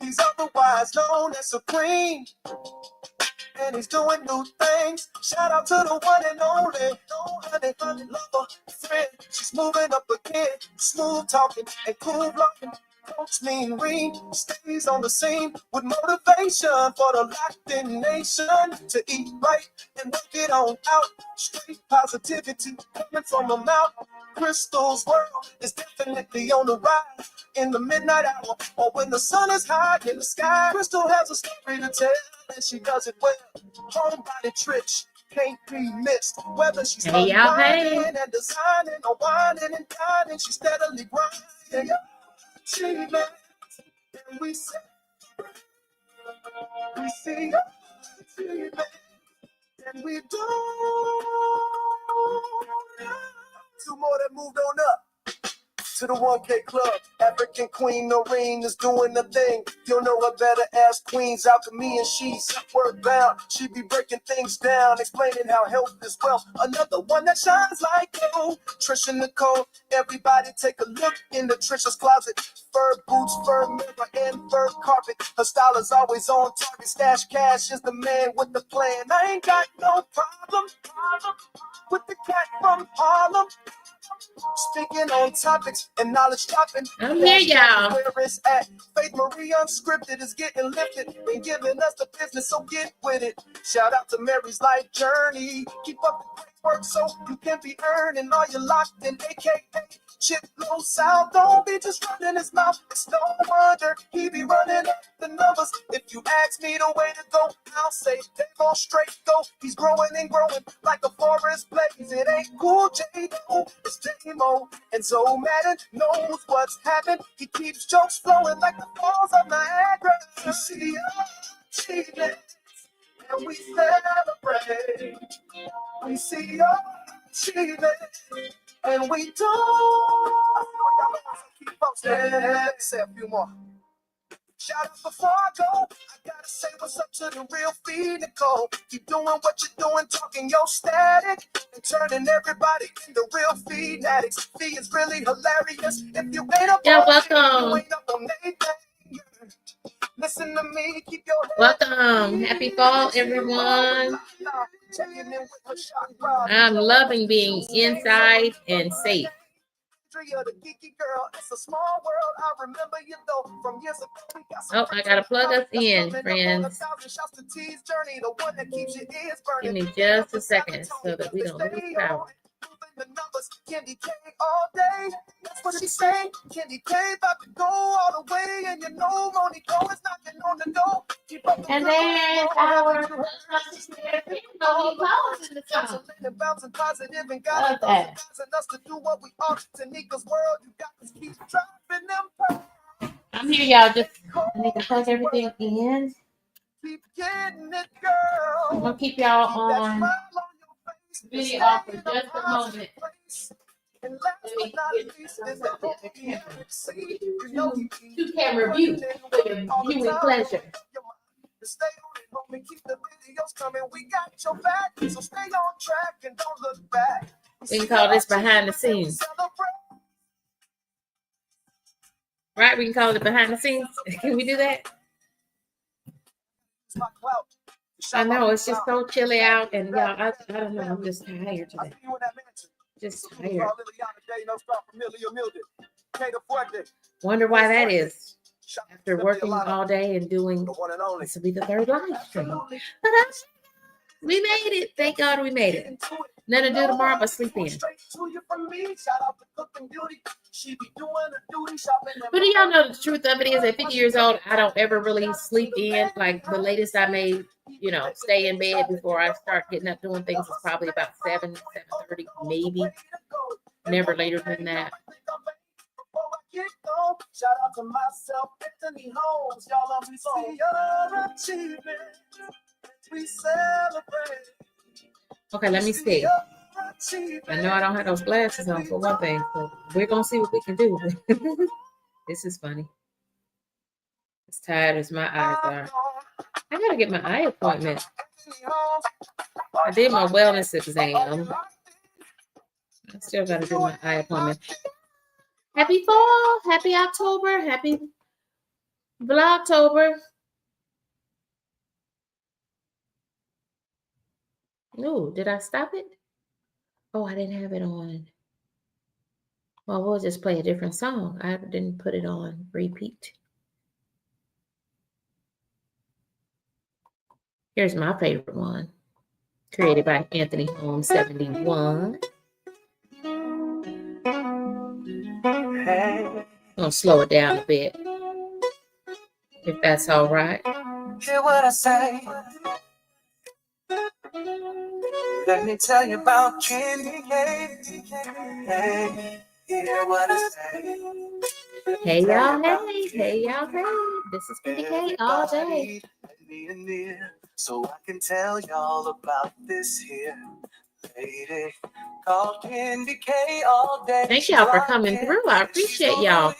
He's otherwise known as Supreme, and he's doing new things. Shout out to the one and only, honey, lover, friend. She's moving up again, smooth talking and cool blocking. Coach Mean Green stays on the scene with motivation for the locked-in nation to eat right and work it on out. Straight positivity coming from her mouth. Crystal's world is definitely on the rise in the midnight hour or when the sun is high in the sky. Crystal has a story to tell and she does it well. Homebody Trish can't be missed. Whether she's unwinding and designing or winding and dining, she's steadily grinding. Achievement, and we see achievement, and we do. Two more that moved on up to the 1K Club. African Queen Noreen is doing the thing. You'll know her better as Queen's Alchemy, and she's word bound. She be breaking things down, explaining how health is wealth. Another one that shines like gold. Trisha Nicole, everybody take a look into Trisha's closet. Fur boots, fur mirror, and fur carpet. Her style is always on target. Stash Cash is the man with the plan. I ain't got no problem with the cat from Harlem. Speaking on topics and knowledge dropping. I'm here, y'all. Where it's at. Faith Marie Unscripted is getting lifted and giving us the business, so get with it. Shout out to Mary's Life Journey. Keep up the great work so you can be earning all you locked in. AKA Chip Low South. Don't be just running his mouth. It's no wonder he be running up the numbers. If you ask me the way to go, I'll say Dave on straight go. He's growing and growing like a forest blaze. It ain't cool J though. It's J-Mo. And Zoe Madden knows what's happened. He keeps jokes flowing like the falls of Niagara. You see achievements and we celebrate. We see achievements and we do. Say a few more. Shout out before I go. I gotta say what's up to the real feed, Nicole. Keep doing what you're doing, talking your static and turning everybody into real feed addicts. Fee is really hilarious. If you ain't up on welcome. You ain't up on anything. Listen to me, keep your welcome. Happy fall, everyone. I'm loving being inside and safe. Oh, I gotta plug us in, friends. Give me just a second so that we don't lose power. The numbers, Candy K all day. That's what she say. Candy K about to go all the way, and you know Monico is knocking on the door. And then our bouncing positive and got us to do what we ought. Tanika's world, you got to keep dropping them. I'm here, y'all. Just I need to plug everything in. Keep getting it, girl. I'm gonna keep y'all on video off for just a moment. Let me get two camera view for your viewing pleasure. Stay on it, homie. Keep the videos coming. We got your back, so stay on track and don't look back. We can call this behind the scenes. Right? We can call it behind the scenes. Can we do that? I know it's just so chilly out, and y'all, I don't know. I'm just tired today. Just tired. Wonder why that is. After working all day and doing, this will be the third live stream. But we made it. Thank God we made it. Nothing to do tomorrow but sleep in. But do y'all know the truth of it is at 50 years old, I don't ever really sleep in. Like the latest I may, stay in bed before I start getting up doing things is probably about 7:30, maybe. Never later than that. Shout out to myself, Anthony Holmes. Y'all love me so. We celebrate. Okay, let me see. I know I don't have those glasses on for one thing, so we're gonna see what we can do. This is funny. As tired as my eyes are. I gotta get my eye appointment. I did my wellness exam. I still gotta do my eye appointment. Happy fall, happy October, happy Vlogtober. Ooh, did I stop it? Oh, I didn't have it on. Well, we'll just play a different song. I didn't put it on repeat. Here's my favorite one, created by Anthony Holmes 71. I'm gonna slow it down a bit, if that's all right. Hear what I say. Let me tell you about candy cane. Hey, hear what I say. Hey y'all, hey y'all, hey. This is Candy K all day. Near, so I can tell y'all about this here lady called Candy K all day. Thank y'all for coming through. I appreciate y'all.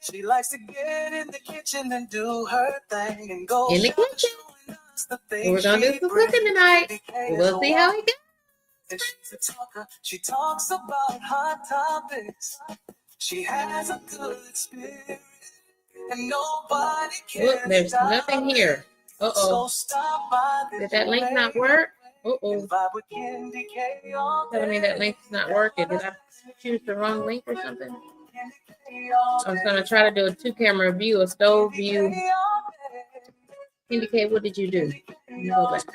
She likes to get in the kitchen and do her thing and go in the kitchen. We're gonna do some cooking tonight. We'll see how it goes. And she's a talker. She talks about hot topics. She has a good spirit, and nobody can. Look, there's nothing here. Uh-oh. Did that link not work? Uh-oh. Telling me that link's not working. Did I choose the wrong link or something? I was gonna try to do a 2-camera view, a stove view. Indicate, what did you do? Go back.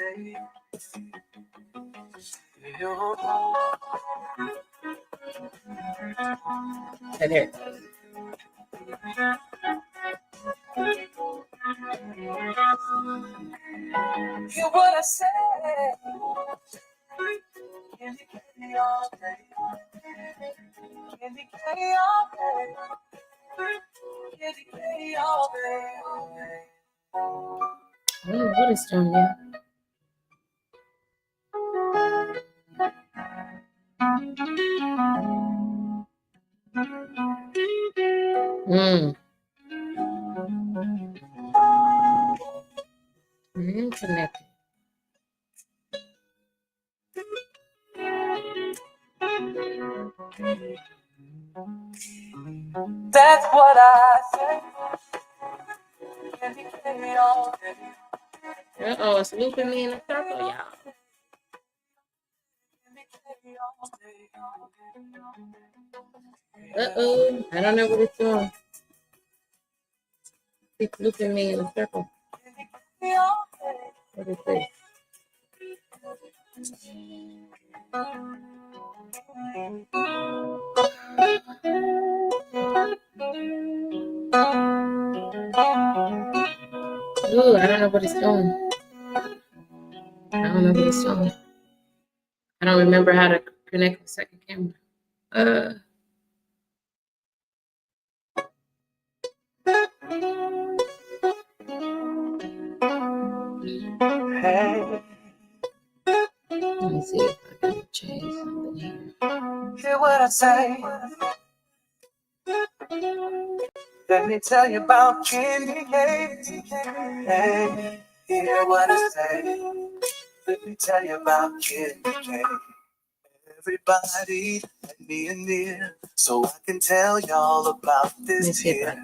Okay, there. Hear what I say. Candy all day. Candy all day. Candy all day. What is doing now? Connected. That's what I say. All day. Uh-oh, it's looping me in a circle, y'all. Uh-oh, I don't know what it's doing. It's looping me in a circle. What is this? Ooh, I don't know what it's doing. I don't know what it's doing. I don't remember how to connect the second camera. Hey. Let me see if I can change something here. Hear what I say. Let me tell you about candy cane. Hey, hear what I say. Let me tell you about candy cane. Everybody, let me in there so I can tell y'all about this here.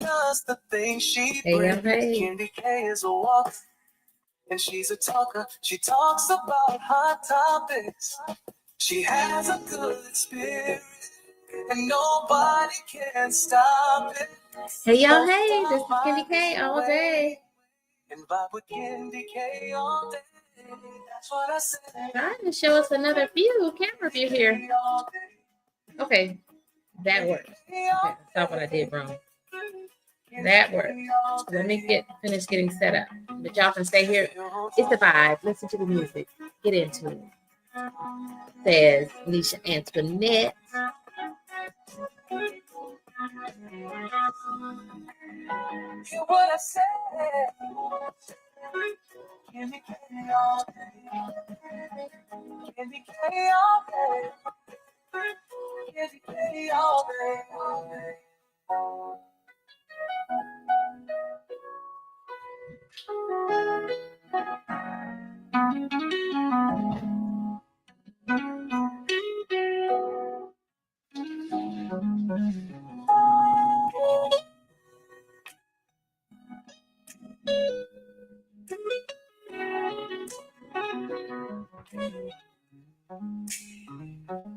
Just the thing she brings. Candy K is a walk, and she's a talker. She talks about hot topics. She has a good spirit, and nobody can stop it. Hey y'all, hey, this is Candy K all day. And vibe with Candy K all day. That's what I said. Trying to show us another camera view here. Okay, that works. Okay, that's not what I did wrong. That works. Let me finish getting set up. But y'all can stay here. It's a vibe. Listen to the music. Get into it. Says Nisha Antoinette. What I said. Candy K all day. Candy K all day. Candy K all day.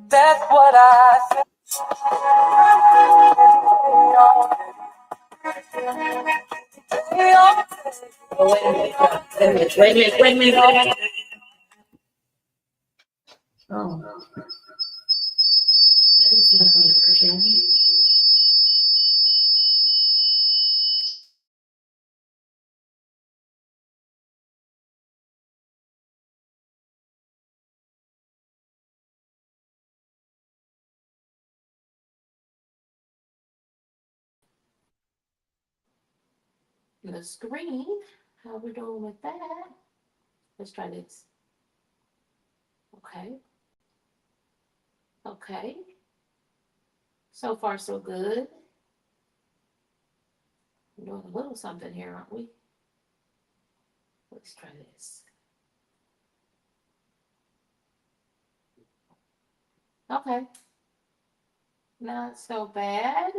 That's what I said. Oh, wait a minute. Wait a minute. Wait a minute. Wait a minute. Wait a minute. Oh, that is not going to work, y'all. The screen. How are we doing with that? Let's try this. Okay. Okay. So far, so good. We're doing a little something here, aren't we? Let's try this. Okay. Not so bad.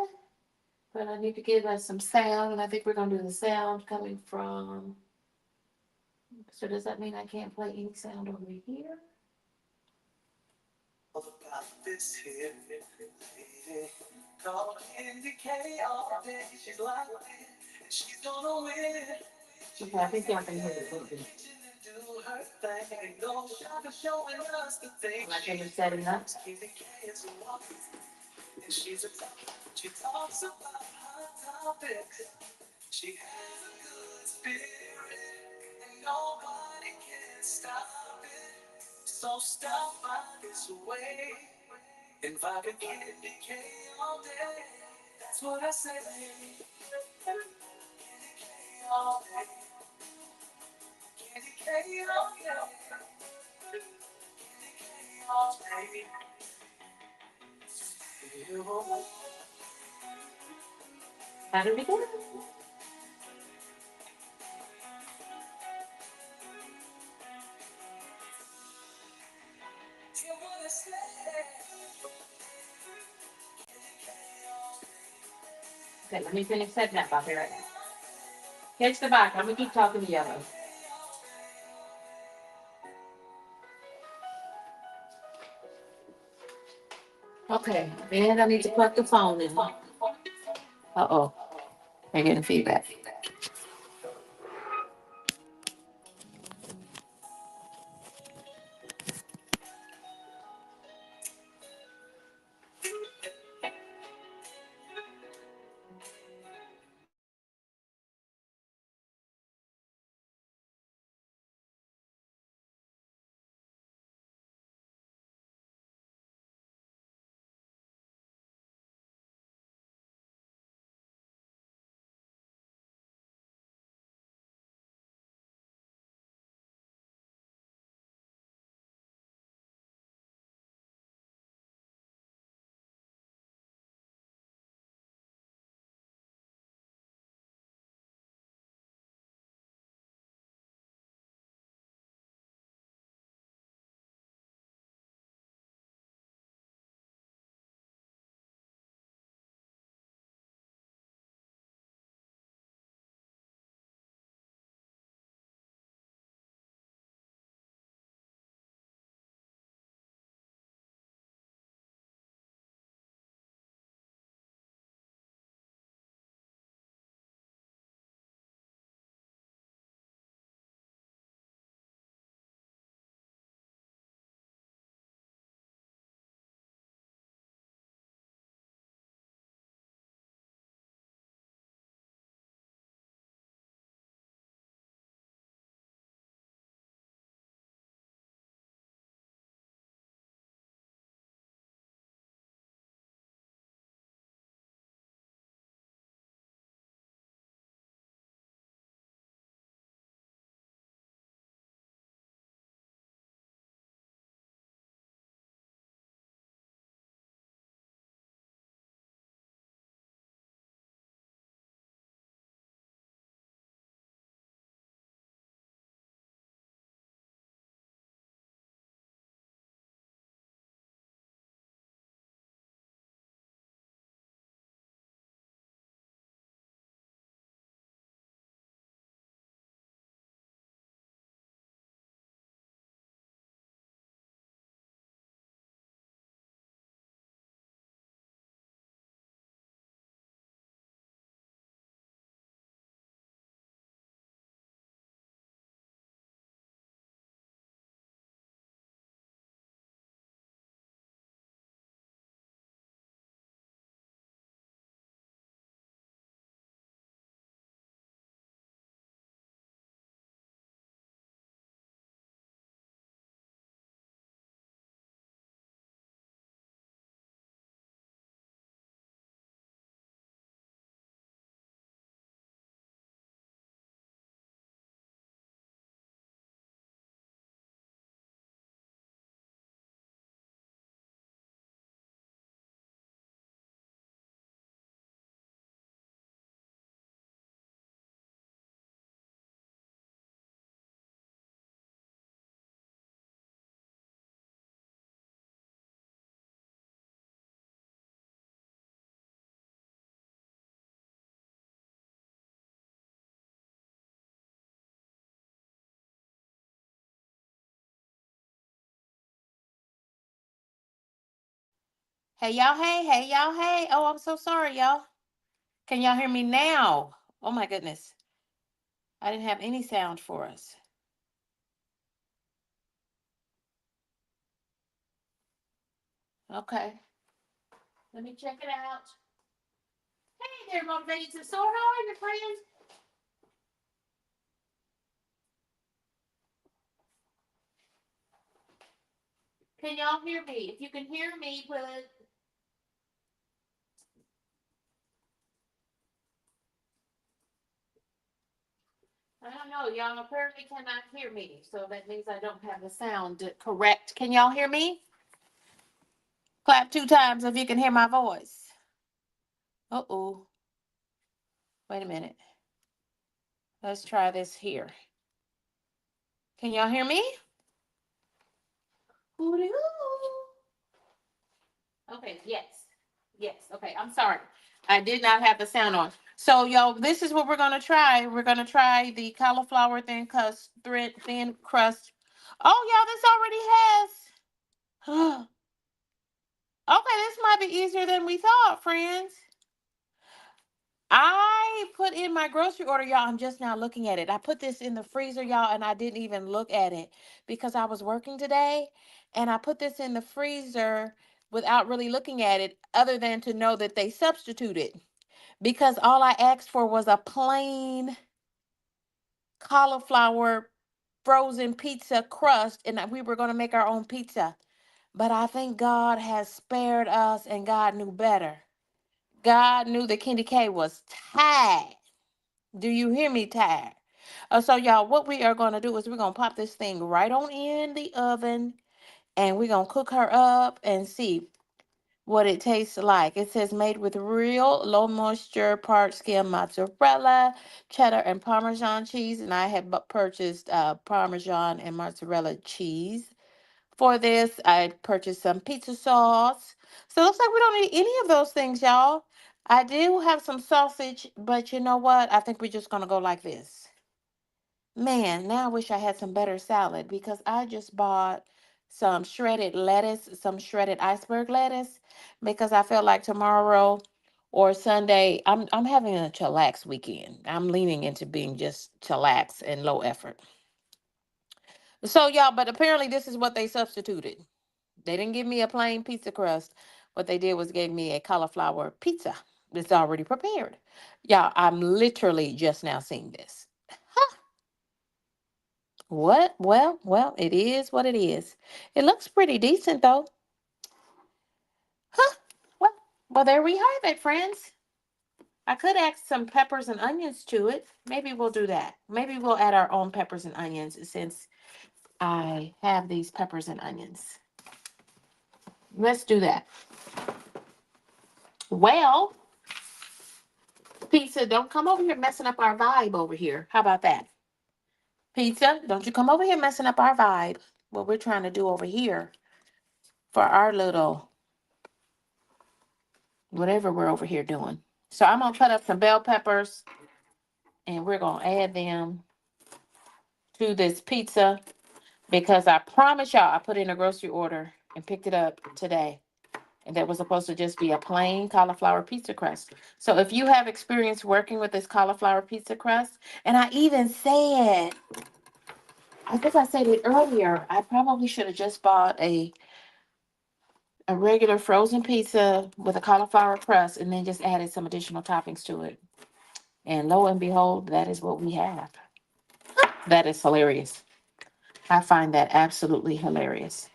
But I need to give us some sound, and I think we're going to do the sound coming from. So does that mean I can't play any sound over here? All about this here lady called indicate all day. She's like it, and she's gonna win. Okay, I think y'all can hear it a little bit. Do her thing. No shot showing us the thing. Like I was setting up. Indicates what, and she's a top. She talks about hot topics. She has a good spirit, and nobody can stop it. So stop by this way. And vibe and candy cane all day. That's what I say. Candy cane all day. Candy cane all day. Candy cane all day. How did we go? Okay, let me finish setting up out here right now. Catch the back. I'm gonna keep talking to yellow. Okay, and I need to plug the phone in. Uh-oh. I'm getting feedback. Hey, y'all. Hey, hey, y'all. Hey. Oh, I'm so sorry, y'all. Can y'all hear me now? Oh, my goodness. I didn't have any sound for us. Okay. Let me check it out. Hey there, motivated to soar. How are you, friends? Can y'all hear me? If you can hear me, put I don't know. Y'all apparently cannot hear me. So that means I don't have the sound correct. Can y'all hear me? Clap 2 times if you can hear my voice. Uh-oh. Wait a minute. Let's try this here. Can y'all hear me? Okay, yes. Yes. Okay, I'm sorry. I did not have the sound on. So, y'all, this is what we're going to try. We're going to try the cauliflower thin crust. Oh, y'all, this already has. Okay, this might be easier than we thought, friends. I put in my grocery order, y'all. I'm just now looking at it. I put this in the freezer, y'all, and I didn't even look at it because I was working today. And I put this in the freezer without really looking at it, other than to know that they substituted. Because all I asked for was a plain cauliflower frozen pizza crust, and we were going to make our own pizza. But I think God has spared us, and God knew better. God knew that Candy K was tired. Do you hear me, tired? So, y'all, what we are going to do is we're going to pop this thing right on in the oven, and we're going to cook her up and see what it tastes like. It says made with real low moisture part skim mozzarella, cheddar, and Parmesan cheese. And I had purchased Parmesan and mozzarella cheese. For this, I purchased some pizza sauce. So it looks like we don't need any of those things, y'all. I do have some sausage, but you know what? I think we're just going to go like this. Man, now I wish I had some better salad because I just bought some shredded lettuce, some shredded iceberg lettuce, because I felt like tomorrow or Sunday, I'm having a chillax weekend. I'm leaning into being just chillax and low effort. So y'all, but apparently this is what they substituted. They didn't give me a plain pizza crust. What they did was gave me a cauliflower pizza that's already prepared. Y'all, I'm literally just now seeing this. What? Well, it is what it is. It looks pretty decent though. Huh? Well, well, there we have it, friends. I could add some peppers and onions to it. Maybe we'll do that. Maybe we'll add our own peppers and onions since I have these peppers and onions. Let's do that. Well, pizza, don't come over here messing up our vibe over here. How about that? Pizza, don't you come over here messing up our vibe. What we're trying to do over here for our little whatever we're over here doing. So I'm gonna cut up some bell peppers and we're gonna add them to this pizza because I promise y'all I put in a grocery order and picked it up today. And that was supposed to just be a plain cauliflower pizza crust. So if you have experience working with this cauliflower pizza crust, and I even said, I think I said it earlier, I probably should have just bought a regular frozen pizza with a cauliflower crust and then just added some additional toppings to it. And lo and behold, that is what we have. That is hilarious. I find that absolutely hilarious.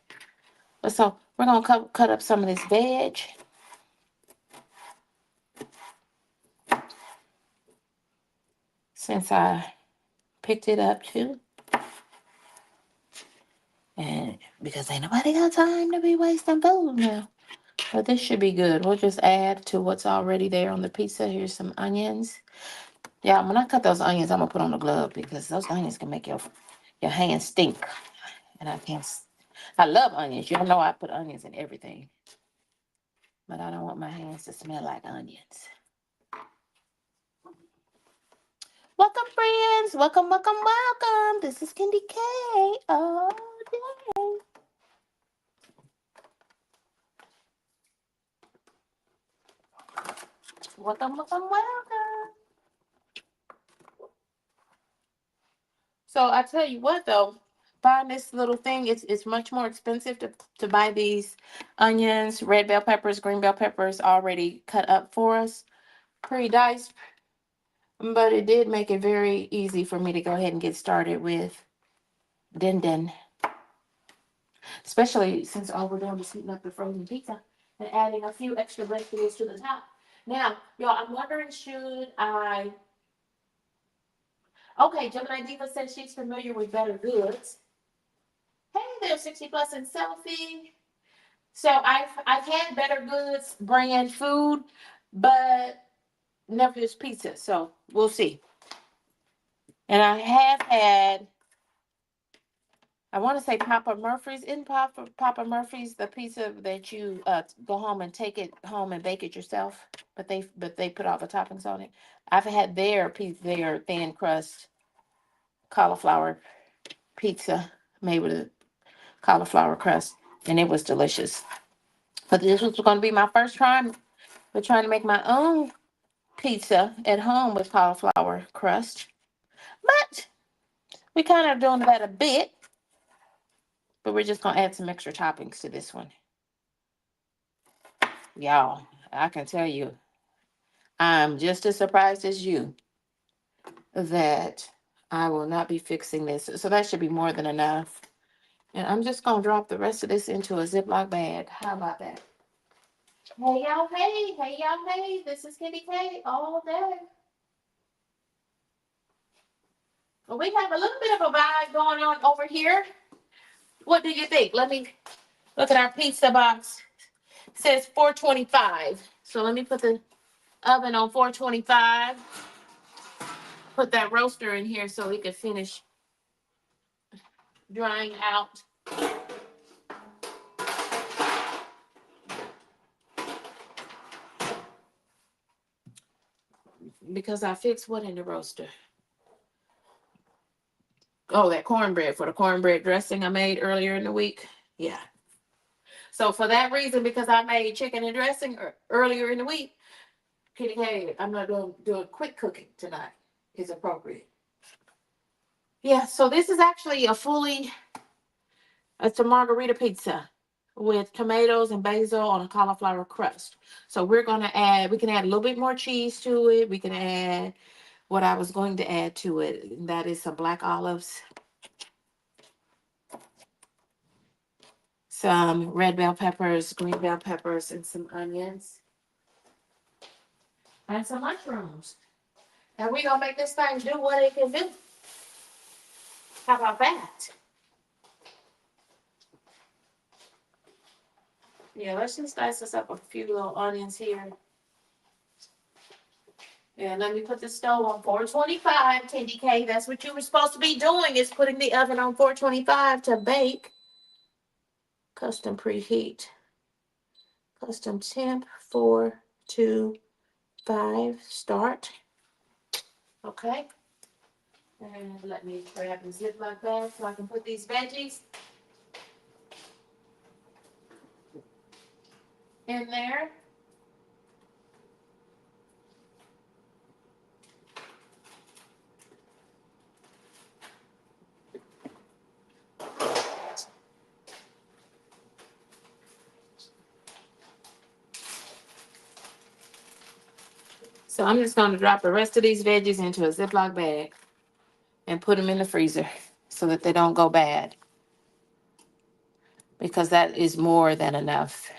But so we're going to cut up some of this veg. Since I picked it up too. And because ain't nobody got time to be wasting food now. But this should be good. We'll just add to what's already there on the pizza. Here's some onions. Yeah, when I cut those onions, I'm going to put on a glove because those onions can make your hands stink. And I can't. I love onions. Y'all know I put onions in everything. But I don't want my hands to smell like onions. Welcome, friends. Welcome, welcome, welcome. This is Candy K. Oh, day. Welcome, welcome, welcome. So I tell you what though, buying this little thing, it's much more expensive to buy these onions, red bell peppers, green bell peppers already cut up for us, pre-diced. But it did make it very easy for me to go ahead and get started with din. Especially since all we're doing is heating up the frozen pizza and adding a few extra vegetables to the top. Now, y'all, I'm wondering, should I... Okay, Gemini Diva says she's familiar with Better Goods. Hey there, 60 plus and selfie. So I've had Better Goods brand food, but never this pizza. So we'll see. And I have had, I want to say Papa Murphy's. In Papa Murphy's the pizza that you go home and take it home and bake it yourself, but they put all the toppings on it. I've had their thin crust cauliflower pizza made with a cauliflower crust, and it was delicious. But this was going to be my first time with trying to make my own pizza at home with cauliflower crust. But we kind of doing that a bit. But we're just going to add some extra toppings to this one. Y'all, I can tell you, I'm just as surprised as you that I will not be fixing this. So that should be more than enough. And I'm just going to drop the rest of this into a Ziploc bag. How about that? Hey, y'all, hey. Hey, y'all, hey. This is Kitty K all day. Well, we have a little bit of a vibe going on over here. What do you think? Let me look at our pizza box. It says 425. So let me put the oven on 425. Put that roaster in here so we can finish drying out. Because I fixed what in the roaster? Oh, that cornbread for the cornbread dressing I made earlier in the week. Yeah. So for that reason, because I made chicken and dressing earlier in the week, Kitty K, I'm not doing quick cooking tonight. Is appropriate. Yeah, so this is actually it's a margarita pizza with tomatoes and basil on a cauliflower crust. So we can add a little bit more cheese to it. We can add what I was going to add to it. And that is some black olives, some red bell peppers, green bell peppers, and some onions. And some mushrooms. And we're going to make this thing do what it can do. How about that? Yeah, let's just dice us up a few little onions here. And let me put the stove on 425, TDK. That's what you were supposed to be doing, is putting the oven on 425 to bake. Custom preheat. Custom temp 425. Start. Okay. And let me grab the Ziploc bag so I can put these veggies in there. So I'm just going to drop the rest of these veggies into a Ziploc bag and put them in the freezer so that they don't go bad. Because that is more than enough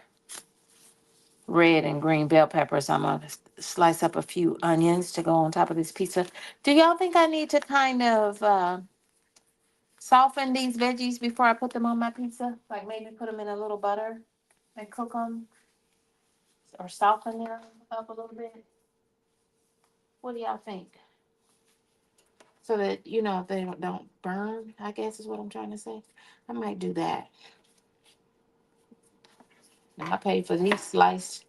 red and green bell peppers. I'm going to slice up a few onions to go on top of this pizza. Do y'all think I need to kind of soften these veggies before I put them on my pizza? Like maybe put them in a little butter and cook them? Or soften them up a little bit? What do y'all think? So that, they don't burn, I guess is what I'm trying to say. I might do that. And I paid for these sliced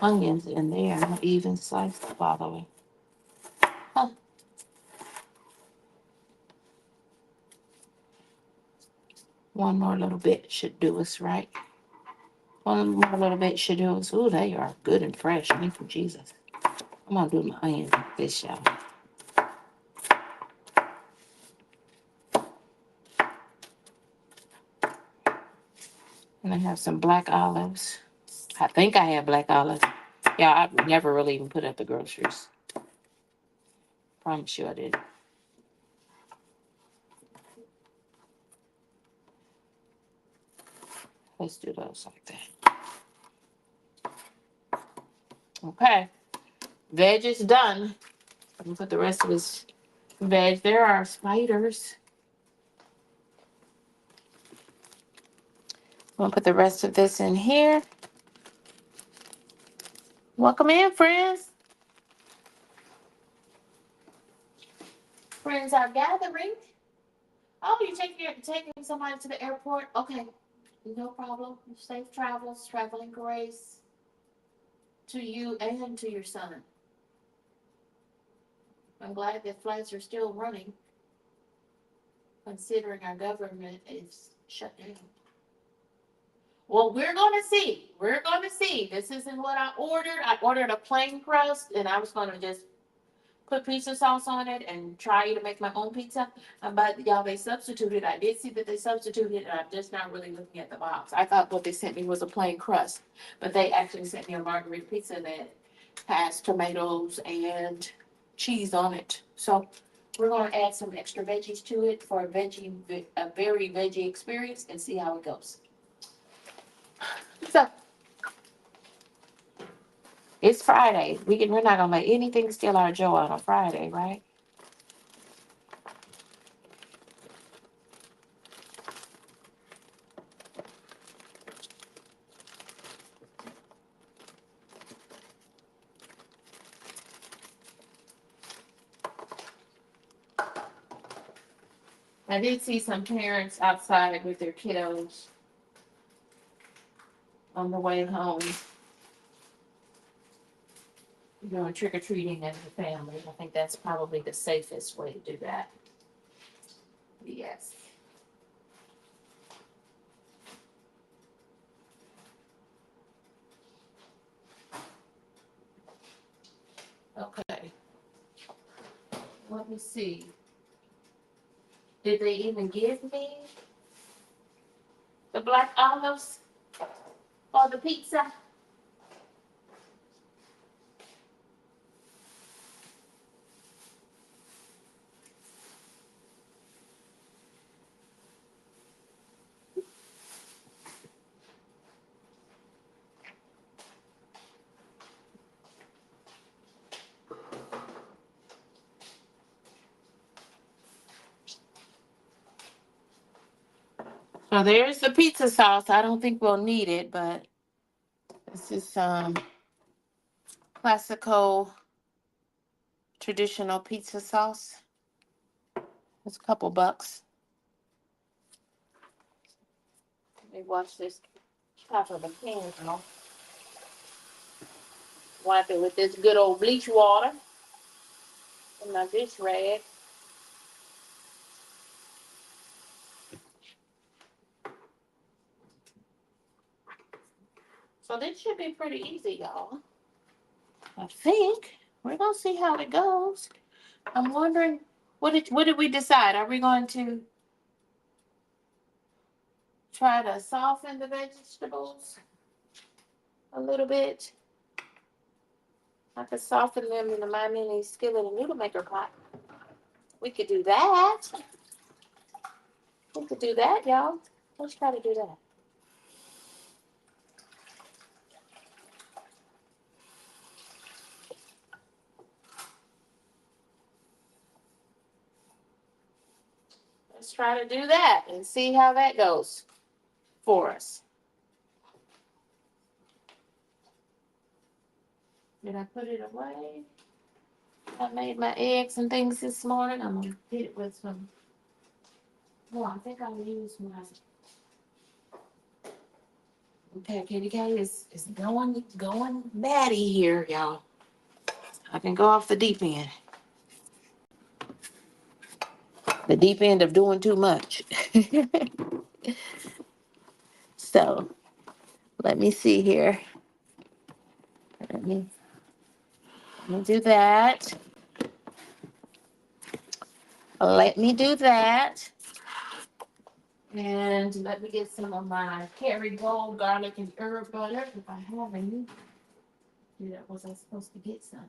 onions in there. I'm even sliced up all the way. Huh. One more little bit should do us, right? One more little bit should do us. Ooh, they are good and fresh. Thank you, Jesus. I'm gonna do my onions like this, y'all. And I have some black olives. I think I have black olives. Yeah, I've never really even put up the groceries. Promise you I did. Let's do those like that. Okay. Veg is done. I'm gonna put the rest of this veg. There are spiders. I'm gonna put the rest of this in here. Welcome in, friends. Friends are gathering. Oh, you're taking somebody to the airport? Okay. No problem. Safe travels, traveling grace to you and to your son. I'm glad that flights are still running, considering our government is shut down. Well, we're going to see. We're going to see. This isn't what I ordered. I ordered a plain crust, and I was going to just put pizza sauce on it and try to make my own pizza. But y'all, they substituted. I did see that they substituted, and I'm just not really looking at the box. I thought what they sent me was a plain crust, but they actually sent me a margarita pizza that has tomatoes and cheese on it. So we're going to add some extra veggies to it for a very veggie experience and see how it goes. So it's Friday. We're not gonna let anything steal our joy on a Friday, right? I did see some parents outside with their kiddos on the way home, doing trick or treating as a family. I think that's probably the safest way to do that. Yes. Okay. Let me see. Did they even give me the black olives for the pizza? So there's the pizza sauce. I don't think we'll need it, but this is some classical traditional pizza sauce. It's a couple bucks. Let me wash this top of the pan off. Wipe it with this good old bleach water and my dish rag. So this should be pretty easy, y'all. I think. We're gonna see how it goes. I'm wondering, what did we decide? Are we going to try to soften the vegetables a little bit? I could soften them in my mini skillet and noodle maker pot. We could do that. We could do that, y'all. Let's try to do that. Let's try to do that and see how that goes for us. Did I put it away? I made my eggs and things this morning. I'm gonna hit it with some. Well, I think I'll use my. Okay, Kitty Cat is going batty here, y'all. I can go off the deep end. The deep end of doing too much. So let me see here. Let me me do that. Let me do that. And let me get some of my Kerrygold garlic and herb butter if I have any. Yeah, was I supposed to get some?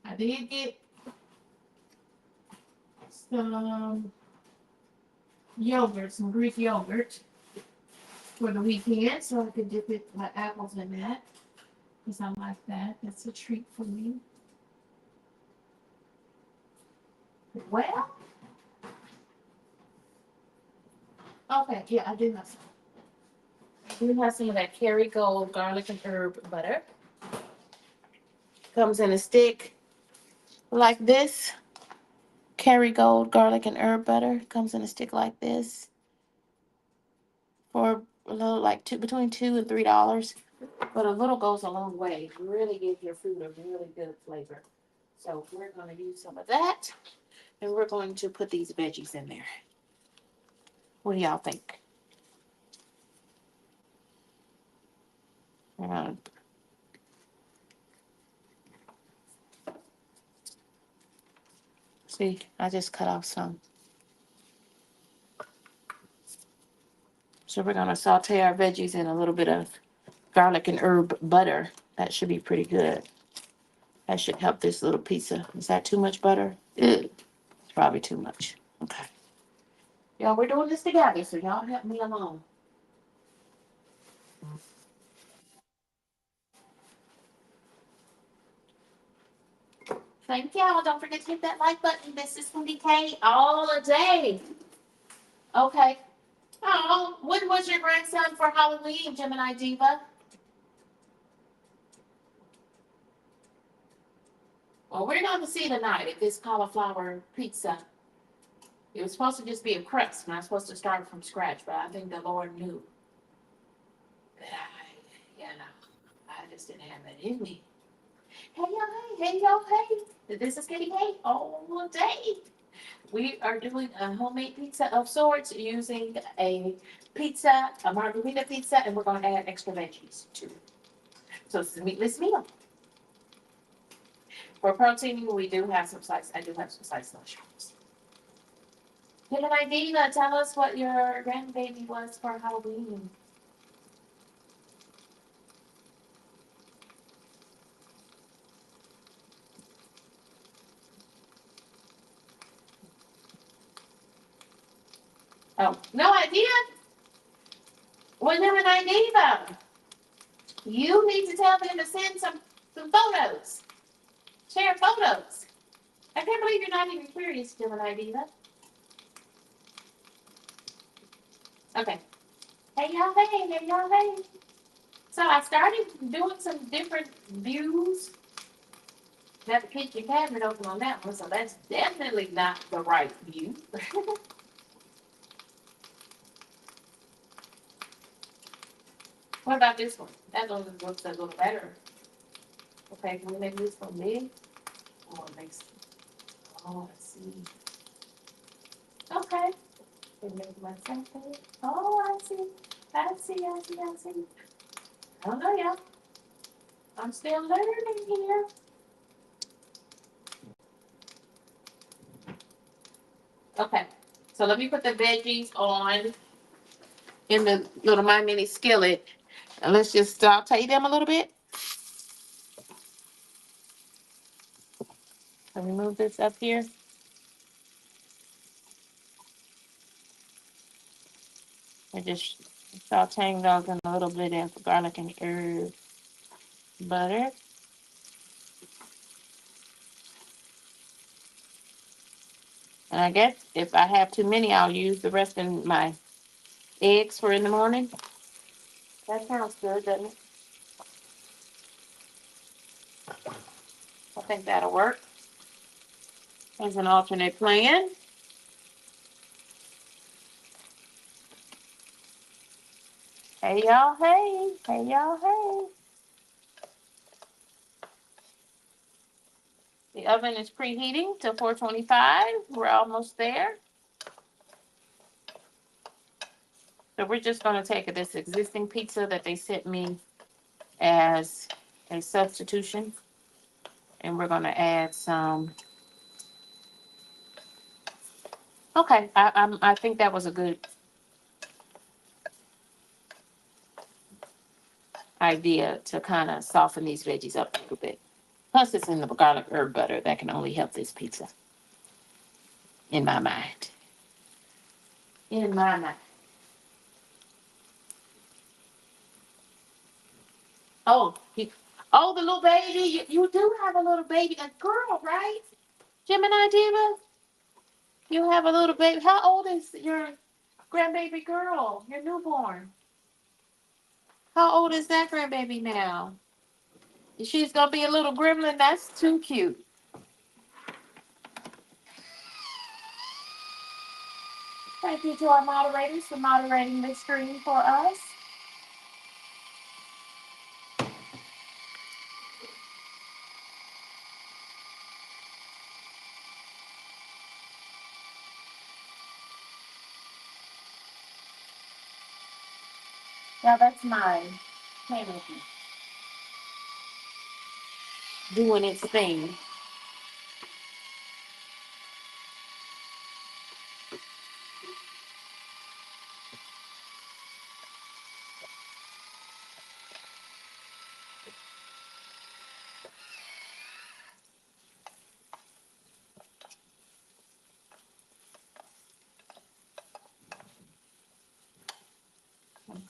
I did get some yogurt, some Greek yogurt for the weekend, so I could dip it my apples in that. Because I like that. That's a treat for me. Well, okay, yeah, I do have some. I do have some of that Kerrygold garlic and herb butter. Comes in a stick like this. Kerrygold garlic and herb butter comes in a stick like this for a little like between $2 and $3. But a little goes a long way. Really give your food a really good flavor. So we're going to use some of that, and we're going to put these veggies in there. What do y'all think? See, I just cut off some. So we're going to saute our veggies in a little bit of garlic and herb butter. That should be pretty good. That should help this little pizza. Is that too much butter? It's probably too much. Okay. Y'all, we're doing this together, so y'all help me along. Thank y'all. Don't forget to hit that like button. This is Wendy K all day. Okay. Oh, when was your grandson for Halloween, Gemini Diva? Well, we're going to see tonight if this cauliflower pizza. It was supposed to just be a crust, and I was supposed to start from scratch, but I think the Lord knew that I just didn't have that in me. Hey, y'all, hey, y'all, hey. This is Kitty K all day. We are doing a homemade pizza of sorts using a margarita pizza, and we're going to add extra veggies to it. So it's a meatless meal. For protein, we do have some sliced, I do have some sliced mushrooms. Gemini Diva, tell us what your grandbaby was for Halloween. Oh, no idea? Well, Gemini Diva, you need to tell them to send some photos. Share photos. I can't believe you're not even curious, Gemini Diva. Okay. Hey, y'all, hey, y'all, hey. So I started doing some different views. Got the kitchen cabinet open on that one, so that's definitely not the right view. What about this one? That one looks a little better. Okay, can we make this one big? Oh, it makes. Oh, let's see. Okay. Can make myself big. Oh, I see. I see. I see. I see. I don't know, y'all. I'm still learning here. Okay. So let me put the veggies on in the little My Mini skillet. And let's just saute them a little bit. Let me move this up here. And just sauteing those in a little bit of garlic and herb butter. And I guess if I have too many, I'll use the rest of my eggs for in the morning. That sounds good, doesn't it? I think that'll work as an alternate plan. Hey, y'all, hey. Hey, y'all, hey. The oven is preheating to 425. We're almost there. So we're just going to take this existing pizza that they sent me as a substitution, and we're going to add some. Okay, I think that was a good idea to kind of soften these veggies up a little bit. Plus, it's in the garlic herb butter that can only help this pizza, in my mind. In my mind. Oh, oh, the little baby. You do have a little baby, a girl, right? Gemini Diva, you have a little baby. How old is your grandbaby girl? Your newborn. How old is that grandbaby now? She's gonna be a little gremlin. That's too cute. Thank you to our moderators for moderating this stream for us. Now that's mine. Doing its thing.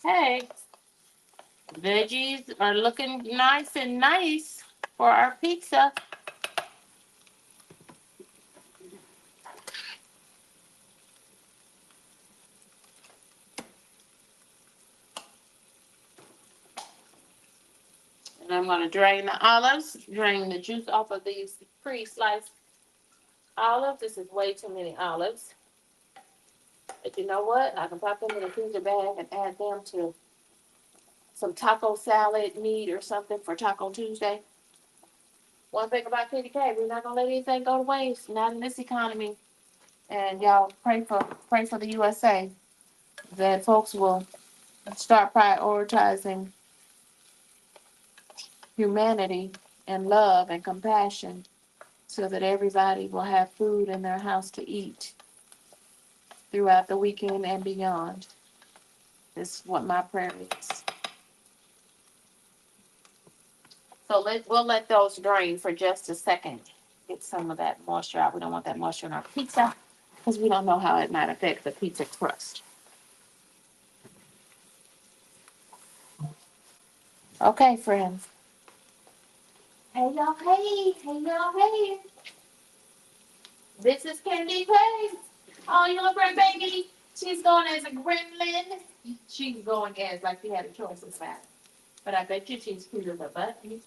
Okay. Veggies are looking nice and nice for our pizza. And I'm going to drain the olives, drain the juice off of these pre-sliced olives. This is way too many olives. But you know what? I can pop them in a freezer bag and add them to some taco salad meat or something for Taco Tuesday. One thing about Kitty K, we're not gonna let anything go to waste, not in this economy. And y'all pray for the USA that folks will start prioritizing humanity and love and compassion so that everybody will have food in their house to eat throughout the weekend and beyond. This is what my prayer is. So we'll let those drain for just a second. Get some of that moisture out. We don't want that moisture in our pizza because we don't know how it might affect the pizza crust. Okay, friends. Hey y'all, hey y'all, hey. This is Candy Pay. Oh, you look right, baby. She's going as a gremlin. She's going as like she had a choice in that. But I bet you she's cute as a button.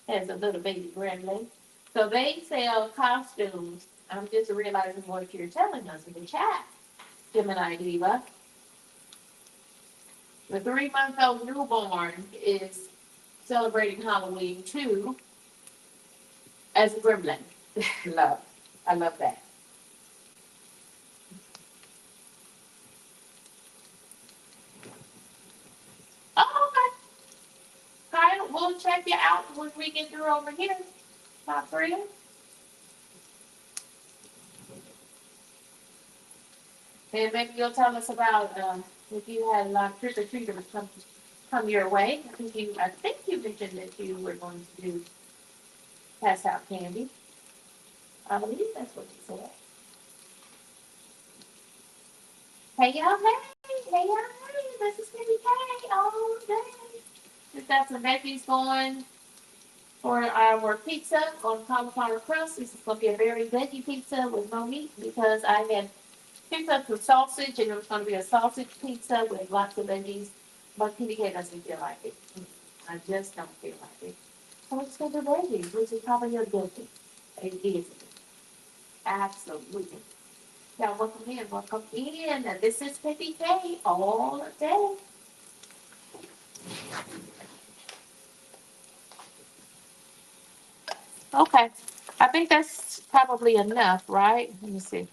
As a little baby gremlin. So they sell costumes. I'm just realizing what you're telling us in the chat, Gemini Diva. The 3-month-old newborn is celebrating Halloween too as a gremlin. Love. I love that. Oh, okay. Kyle, we'll check you out when we get through over here, my friend. And maybe you'll tell us about if you had a lot of trick or treaters come your way. I think you mentioned that you were going to do pass out candy. I believe that's what you said. Hey y'all, hey y'all, hey, this is Kitty K all day. We've got some veggies going for our pizza on cauliflower crust. This is going to be a very veggie pizza with no meat because I had picked up some sausage and it was going to be a sausage pizza with lots of veggies. But Kitty K doesn't feel like it. I just don't feel like it. So it's going to be veggies, which is probably a good thing. It is. Absolutely. Now, welcome in, welcome in. This is Kitty K all day. Okay. I think that's probably enough, right? Let me see.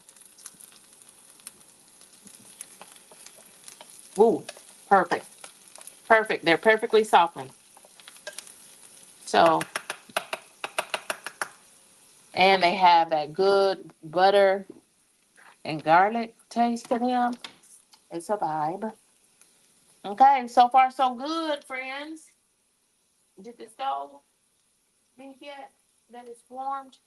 Ooh, perfect. Perfect. They're perfectly softened. So, and they have that good butter and garlic taste to them. It's a vibe. Okay, so far so good, friends. Did the stove think yet that it's warmed?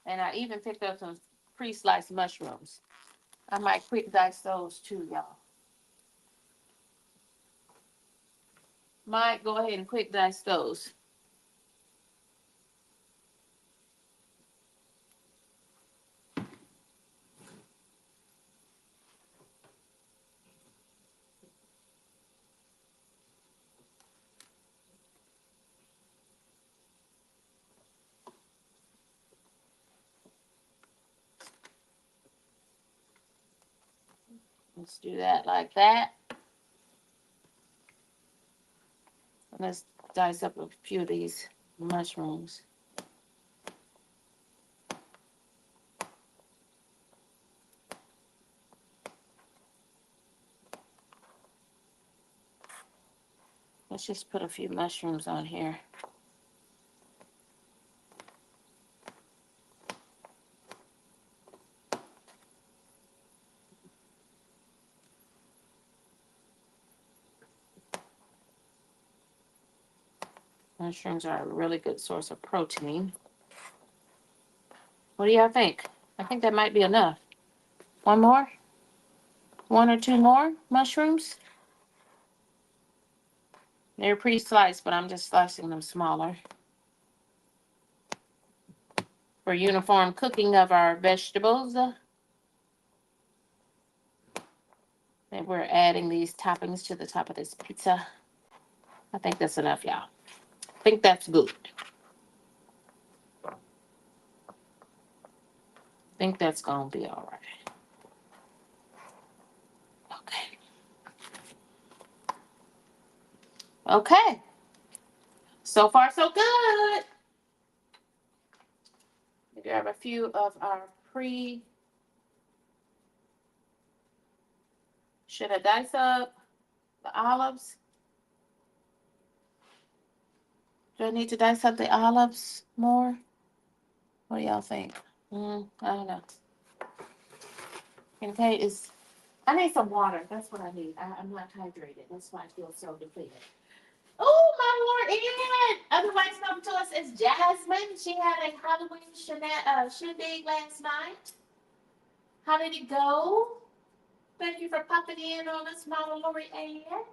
And I even picked up some pre-sliced mushrooms. I might quick dice those too, y'all. Might go ahead and quick dice those. Let's do that like that. Let's dice up a few of these mushrooms. Let's just put a few mushrooms on here. Mushrooms are a really good source of protein. What do y'all think? I think that might be enough. One more? One or two more mushrooms? They're pre-sliced, but I'm just slicing them smaller. For uniform cooking of our vegetables. And we're adding these toppings to the top of this pizza. I think that's enough, y'all. I think that's good. I think that's gonna be all right. Okay. Okay. So far, so good. We grab a few of our should I dice up the olives? Do I need to dice up the olives more? What do y'all think? I don't know. Okay, I need some water. That's what I need. I'm not hydrated. That's why I feel so depleted. Oh, my Lord, Ann, otherwise known to us as Jasmine. She had a Halloween shindig last night. How did it go? Thank you for popping in on us, Mama Lori Ann.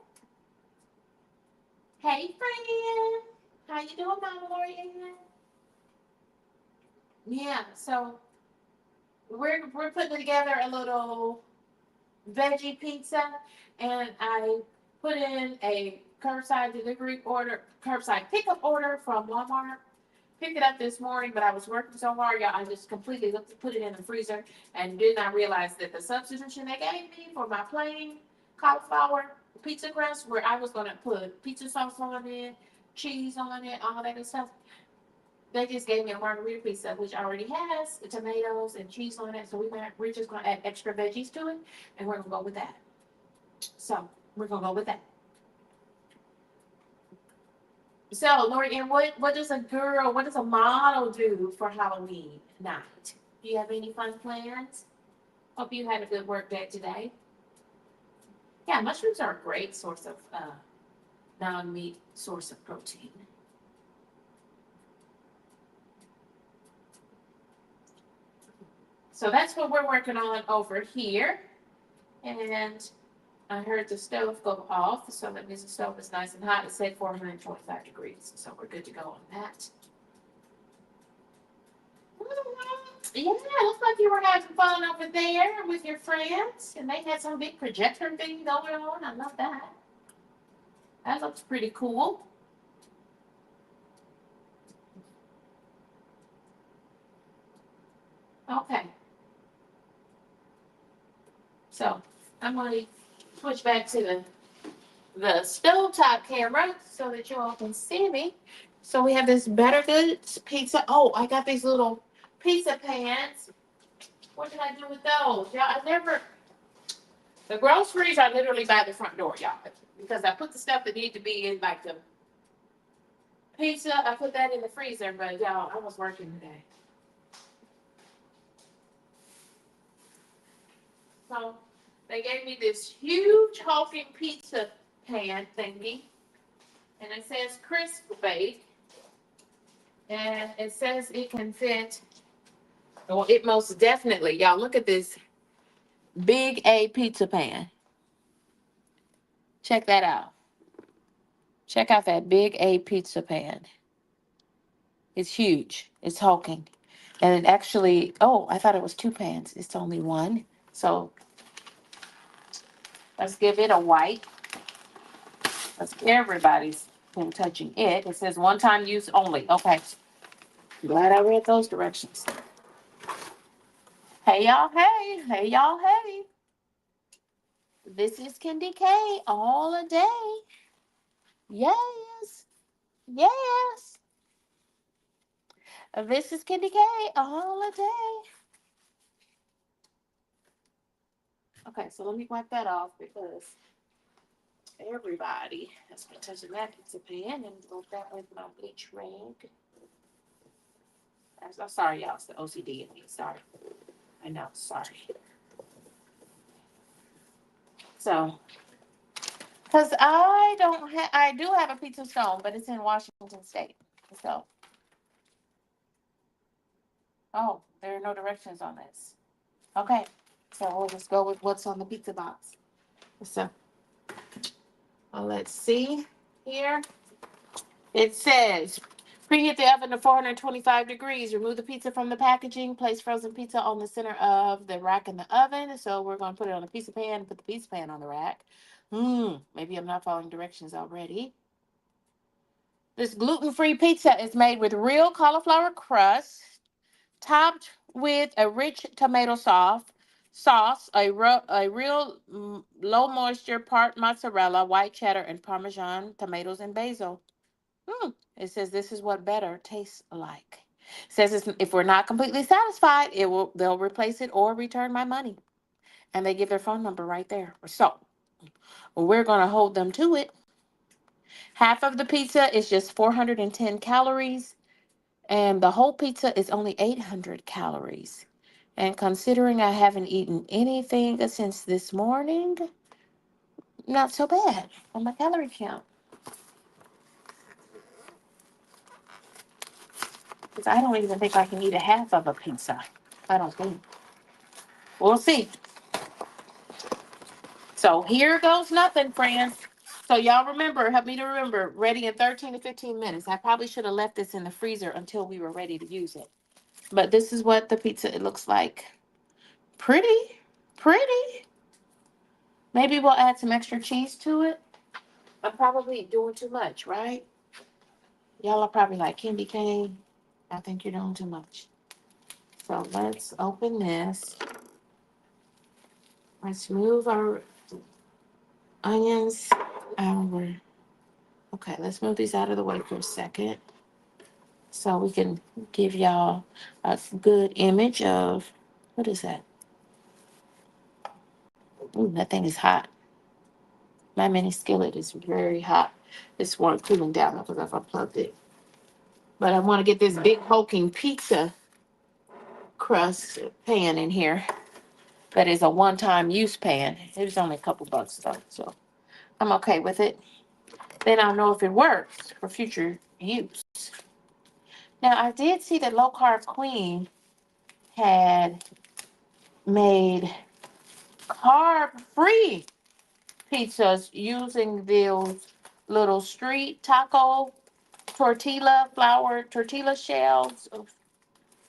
Hey, friend. How you doing, Mama Lori Ann? Yeah, so we're putting together a little veggie pizza, and I put in a curbside pickup order from Walmart. Picked it up this morning, but I was working so hard, y'all. I just completely put it in the freezer and did not realize that the substitution they gave me for my plain cauliflower pizza crust, where I was gonna put pizza sauce on it, cheese on it, all that good stuff. They just gave me a margarita pizza, which already has the tomatoes and cheese on it. So we're just gonna add extra veggies to it, and we're gonna go with that. So we're gonna go with that. So, Lori, and what does a model do for Halloween night? Do you have any fun plans? Hope you had a good work day today. Yeah, mushrooms are a great source of non-meat source of protein. So that's what we're working on over here. And I heard the stove go off, so that means the stove is nice and hot. It said 425 degrees, so we're good to go on that. Yeah, it looks like you were having fun over there with your friends, and they had some big projector thing going on. I love that. That looks pretty cool. Okay. So I'm going to switch back to the the stovetop camera so that you all can see me. So we have this Better Goods pizza. Oh, I got these little pizza pans. What did I do with those? Y'all, I never. The groceries are literally by the front door, y'all. Because I put the stuff that need to be in, like the pizza, I put that in the freezer. But y'all, I was working today. So they gave me this huge hulking pizza pan thingy. And it says crisp bake. And it says it can fit. Well, it most definitely, y'all, look at this big A pizza pan. Check that out. Check out that big A pizza pan. It's huge. It's hulking. And it actually, oh, I thought it was two pans. It's only one. So let's give it a wipe. Let's everybody's been touching it. It says one time use only. Okay. Glad I read those directions. Hey y'all, hey. Hey y'all, hey. This is Candy K all a day. Yes. Yes. This is Candy K all a day. Okay, so let me wipe that off because everybody has been touching that pizza pan and go that with my bleach rag. I'm sorry, y'all. It's the OCD in me. Sorry. I know. Sorry. So, because I do have a pizza stone, but it's in Washington State. So, oh, there are no directions on this. Okay. So we'll just go with what's on the pizza box. So, let's see here. It says, preheat the oven to 425 degrees. Remove the pizza from the packaging. Place frozen pizza on the center of the rack in the oven. So we're going to put it on a pizza pan and put the pizza pan on the rack. Maybe I'm not following directions already. This gluten-free pizza is made with real cauliflower crust, topped with a rich tomato sauce, a real low moisture part mozzarella, white cheddar, and Parmesan, tomatoes, and basil. It says this is what better tastes like. It says if we're not completely satisfied, they'll replace it or return my money. And they give their phone number right there. So we're gonna hold them to it. Half of the pizza is just 410 calories, and the whole pizza is only 800 calories. And considering I haven't eaten anything since this morning, not so bad on my calorie count. Because I don't even think I can eat a half of a pizza. I don't think. We'll see. So here goes nothing, friends. So y'all remember, help me to remember, ready in 13 to 15 minutes. I probably should have left this in the freezer until we were ready to use it. But this is what the pizza it looks like. Pretty, pretty. Maybe we'll add some extra cheese to it. I'm probably doing too much, right? Y'all are probably like, Candy Cane, I think you're doing too much. So let's open this. Let's move our onions over. Okay, let's move these out of the way for a second so we can give y'all a good image of, what is that? Ooh, that thing is hot. My mini skillet is very hot. This one cooling down because I've unplugged it. But I want to get this big hulking pizza crust pan in here. That is a one-time use pan. It was only a couple bucks though, so I'm okay with it. Then I'll know if it works for future use. Now I did see that Low Carb Queen had made carb-free pizzas using those little street taco tortilla shells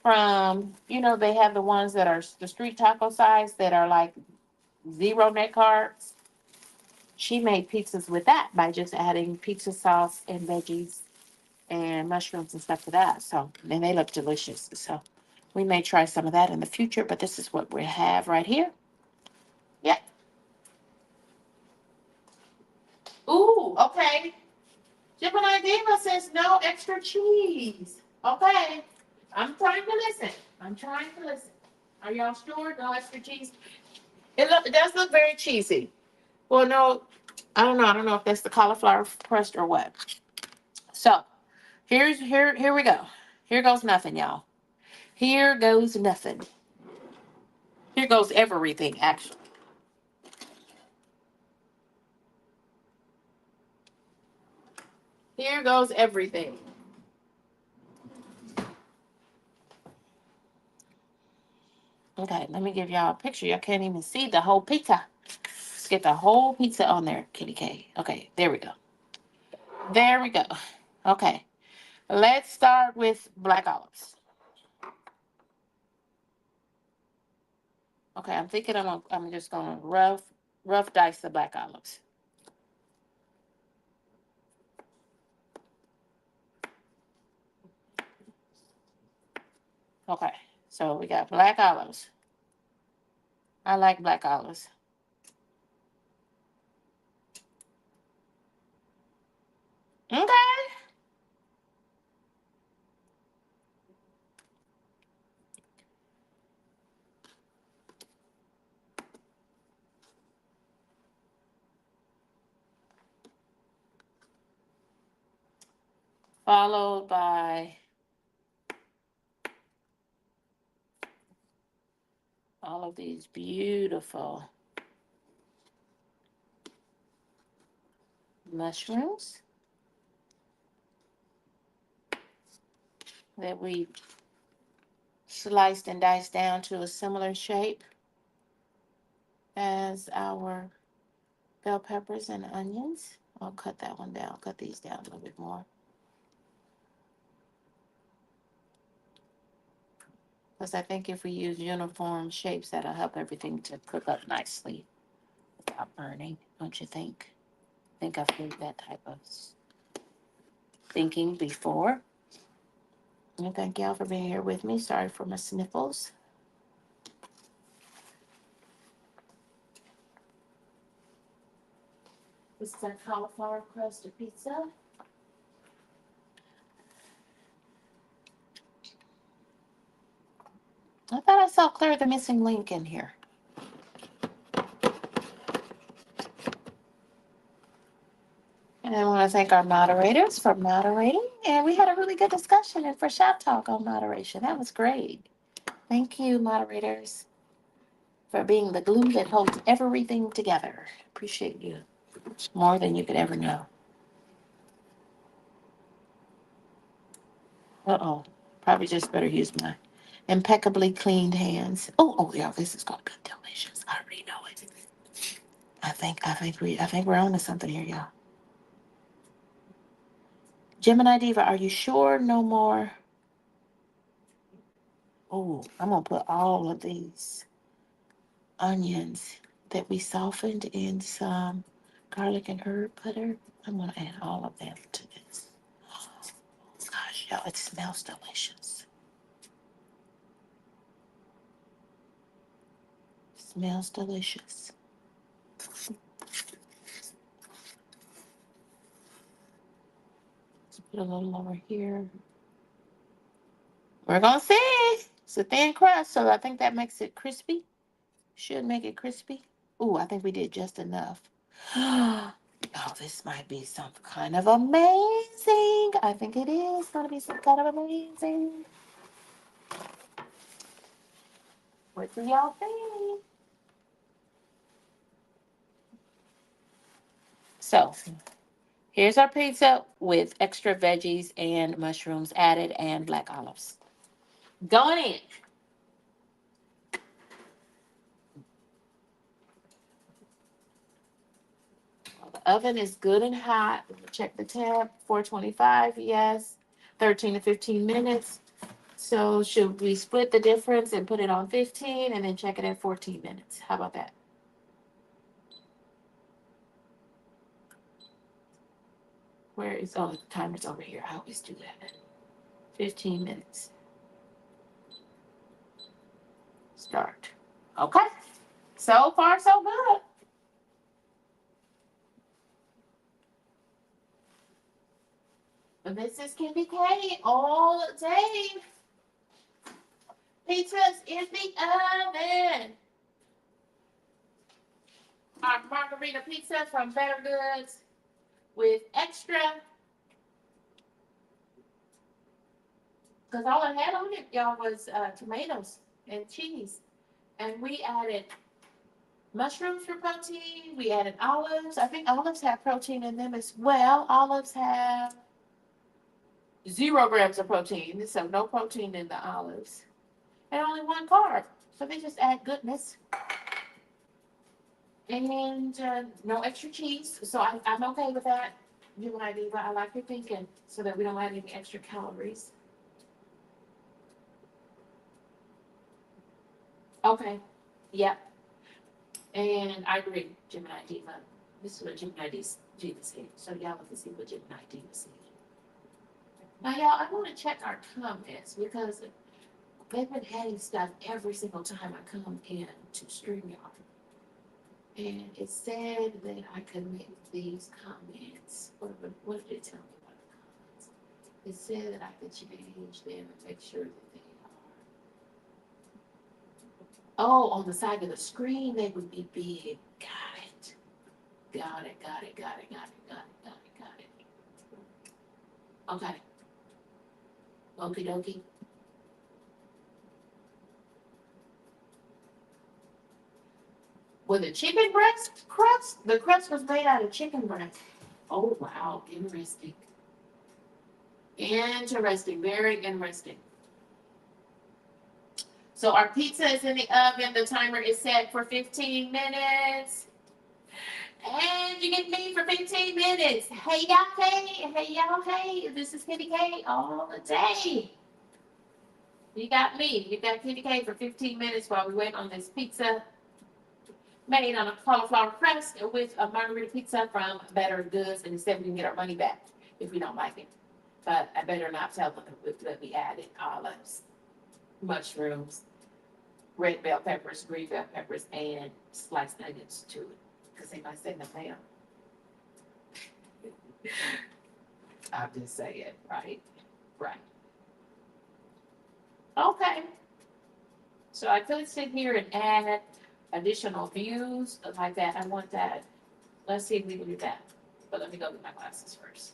from, they have the ones that are the street taco size that are like zero net carbs. She made pizzas with that by just adding pizza sauce and veggies and mushrooms and stuff to that. So, and they look delicious. So we may try some of that in the future, but this is what we have right here. Yeah. Ooh, okay. Gemini Diva says no extra cheese. Okay. I'm trying to listen. I'm trying to listen. Are y'all sure? No extra cheese? It does look very cheesy. Well, no, I don't know. I don't know if that's the cauliflower crust or what. So here we go. Here goes nothing, y'all. Here goes nothing. Here goes everything, actually. Here goes everything. Okay, let me give y'all a picture. Y'all can't even see the whole pizza. Let's get the whole pizza on there, Kitty K. Okay, there we go. There we go. Okay, let's start with black olives. Okay, I'm thinking I'm just gonna rough dice the black olives. Okay, so we got black olives. I like black olives. Okay. Followed by all of these beautiful mushrooms that we sliced and diced down to a similar shape as our bell peppers and onions. I'll cut that one down, cut these down a little bit more. Because I think if we use uniform shapes, that'll help everything to cook up nicely without burning, don't you think? I think I've heard that type of thinking before. And thank y'all for being here with me. Sorry for my sniffles. This is our cauliflower crusted pizza. I thought I saw clear the missing link in here. And I want to thank our moderators for moderating. And we had a really good discussion and for Shop Talk on moderation. That was great. Thank you, moderators, for being the glue that holds everything together. Appreciate you more than you could ever know. Uh-oh. Probably just better use my impeccably cleaned hands. Oh, yeah, this is gonna be delicious. I already know it. I think we're on to something here, y'all. Gemini Diva, are you sure no more? Oh, I'm gonna put all of these onions that we softened in some garlic and herb butter. I'm gonna add all of them to this. Gosh, y'all, it smells delicious. Smells delicious. Let's put a little over here. We're gonna see. It's a thin crust, so I think that makes it crispy. Should make it crispy. Ooh, I think we did just enough. Oh, this might be some kind of amazing. I think it is gonna be some kind of amazing. What do y'all think? So, here's our pizza with extra veggies and mushrooms added and black olives. Going in. Well, the oven is good and hot. Check the temp. 425, yes. 13 to 15 minutes. So should we split the difference and put it on 15 and then check it at 14 minutes? How about that? Where is, oh, the timer's over here. I always do that. 15 minutes. Start. Okay. So far, so good. This is Candy K all day. Pizza's in the oven. Our margarita pizza from Better Goods with extra. Because all I had on it, y'all, was tomatoes and cheese. And we added mushrooms for protein. We added olives. I think olives have protein in them as well. Olives have 0 grams of protein, so no protein in the olives. And only 1 carb. So they just add goodness. And no extra cheese. So I'm okay with that. You and I, Diva, I like your thinking so that we don't add any extra calories. Okay. Yep. And I agree, Gemini Diva. This is what Gemini Diva said. So y'all can see what Gemini Diva said. Now, y'all, I want to check our comments because they've been adding stuff every single time I come in to StreamYard. And it said that I could make these comments. What did it tell me about the comments? It said that I could change them and make sure that they are. Oh, on the side of the screen, they would be big. Got it. Got it. Okay. Okie dokie. With a chicken breast crust? The crust was made out of chicken breast. Oh, wow. Interesting. Interesting. Very interesting. So our pizza is in the oven. The timer is set for 15 minutes. And you get me for 15 minutes. Hey, y'all, hey. Hey, y'all, hey. This is Kitty K all the day. You got me. You got Kitty K for 15 minutes while we wait on this pizza made on a cauliflower crust with a margarita pizza from Better Goods, and instead we can get our money back if we don't like it. But I better not tell them that we added olives, mushrooms, red bell peppers, green bell peppers, and sliced onions to it, because they might say no ma'am. I'll just say it, right? Right. Okay. So I could sit here and add additional views like that. I want that. Let's see if we can do that. But let me go get my glasses first.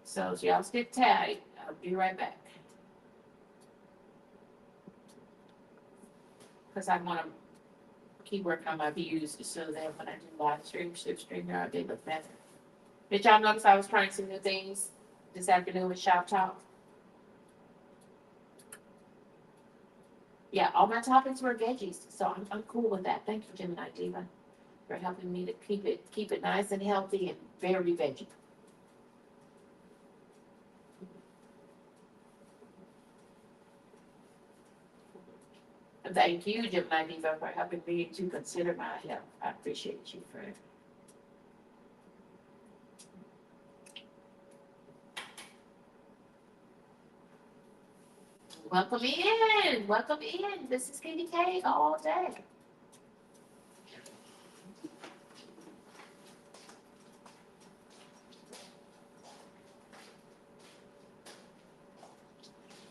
So y'all stick tight. I'll be right back. Because I want to keep working on my views so that when I do live stream, they look better. Did y'all notice I was trying some new things this afternoon with Shop Talk? Yeah, all my toppings were veggies, so I'm cool with that. Thank you, Gemini Diva, for helping me to keep it nice and healthy and very veggie. Thank you, Gemini Diva, for helping me to consider my health. I appreciate you for it. Welcome in. Welcome in. This is Katie K all day.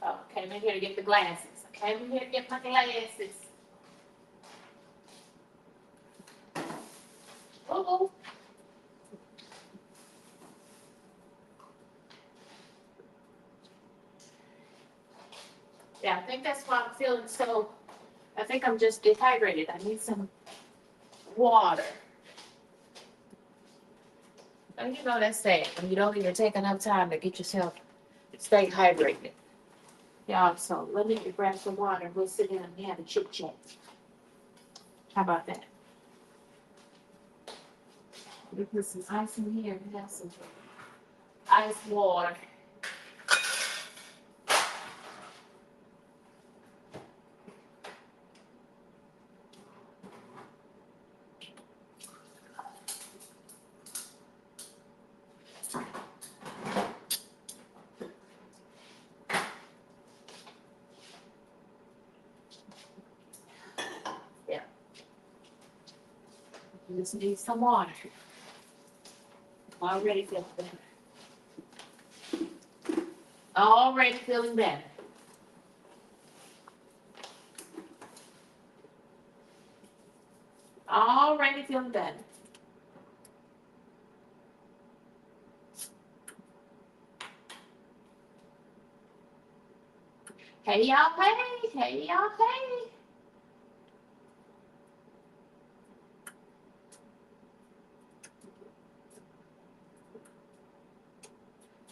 Oh, came in here to get the glasses. Came in here to get my glasses. Uh-oh. Yeah, I think that's why I'm feeling so, I think I'm just dehydrated. I need some water. And you know that's sad when you don't even take enough time to get yourself stay hydrated. Yeah, so let me grab some water. We'll sit down and have a chit chat. How about that? We put some ice in here and have some ice water. Yeah. Just need some water. Already feel better. Already feeling better. Already feeling better. Hey, y'all, hey. Hey, y'all, hey.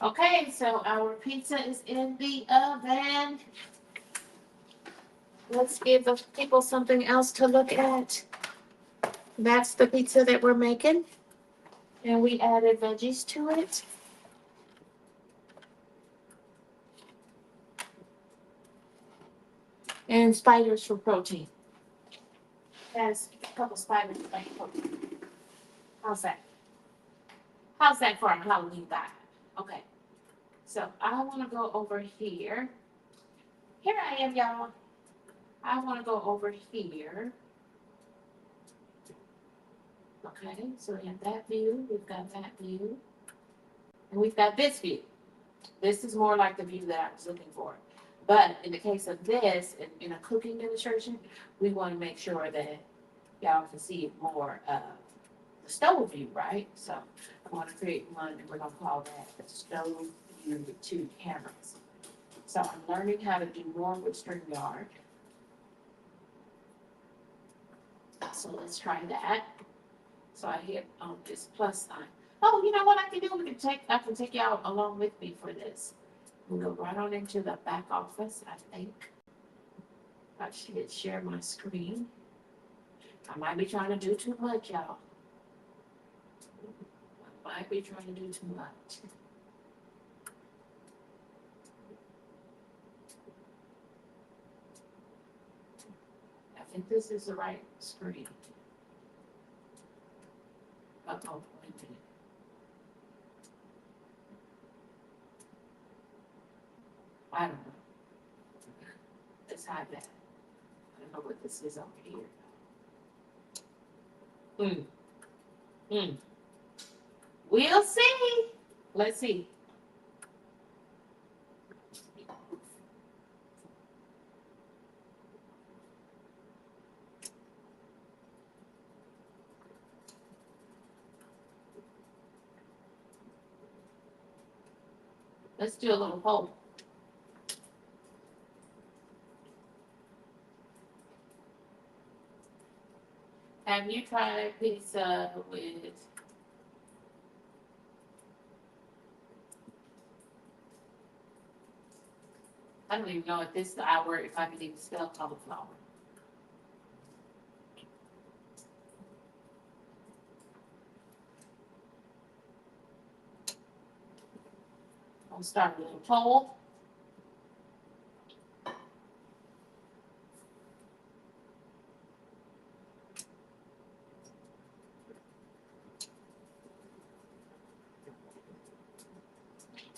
Okay, so our pizza is in the oven. Let's give the people something else to look at. That's the pizza that we're making. And we added veggies to it. And spiders for protein. Has a couple spiders for protein. How's that? How's that for a Halloween vibe? Okay. So I want to go over here. Here I am, y'all. I want to go over here. Okay, so we have that view. We've got that view. And we've got this view. This is more like the view that I was looking for. But in the case of this, in a cooking demonstration, we want to make sure that y'all can see more of the stove view, right? So I want to create one, and we're going to call that the stove view with 2 cameras. So I'm learning how to do more with StreamYard. So let's try that. So I hit on this plus sign. Oh, you know what I can do? I can take y'all along with me for this. We'll go right on into the back office, I think. I should hit share my screen. I might be trying to do too much, y'all. I might be trying to do too much. I think this is the right screen. Uh-oh, wait a minute. I don't know. Let's hide that. I don't know what this is over here. We'll see. Let's see. Let's do a little poll. Have you tried pizza with I don't even know at this hour if I can even spell cauliflower. I'll start a little poll.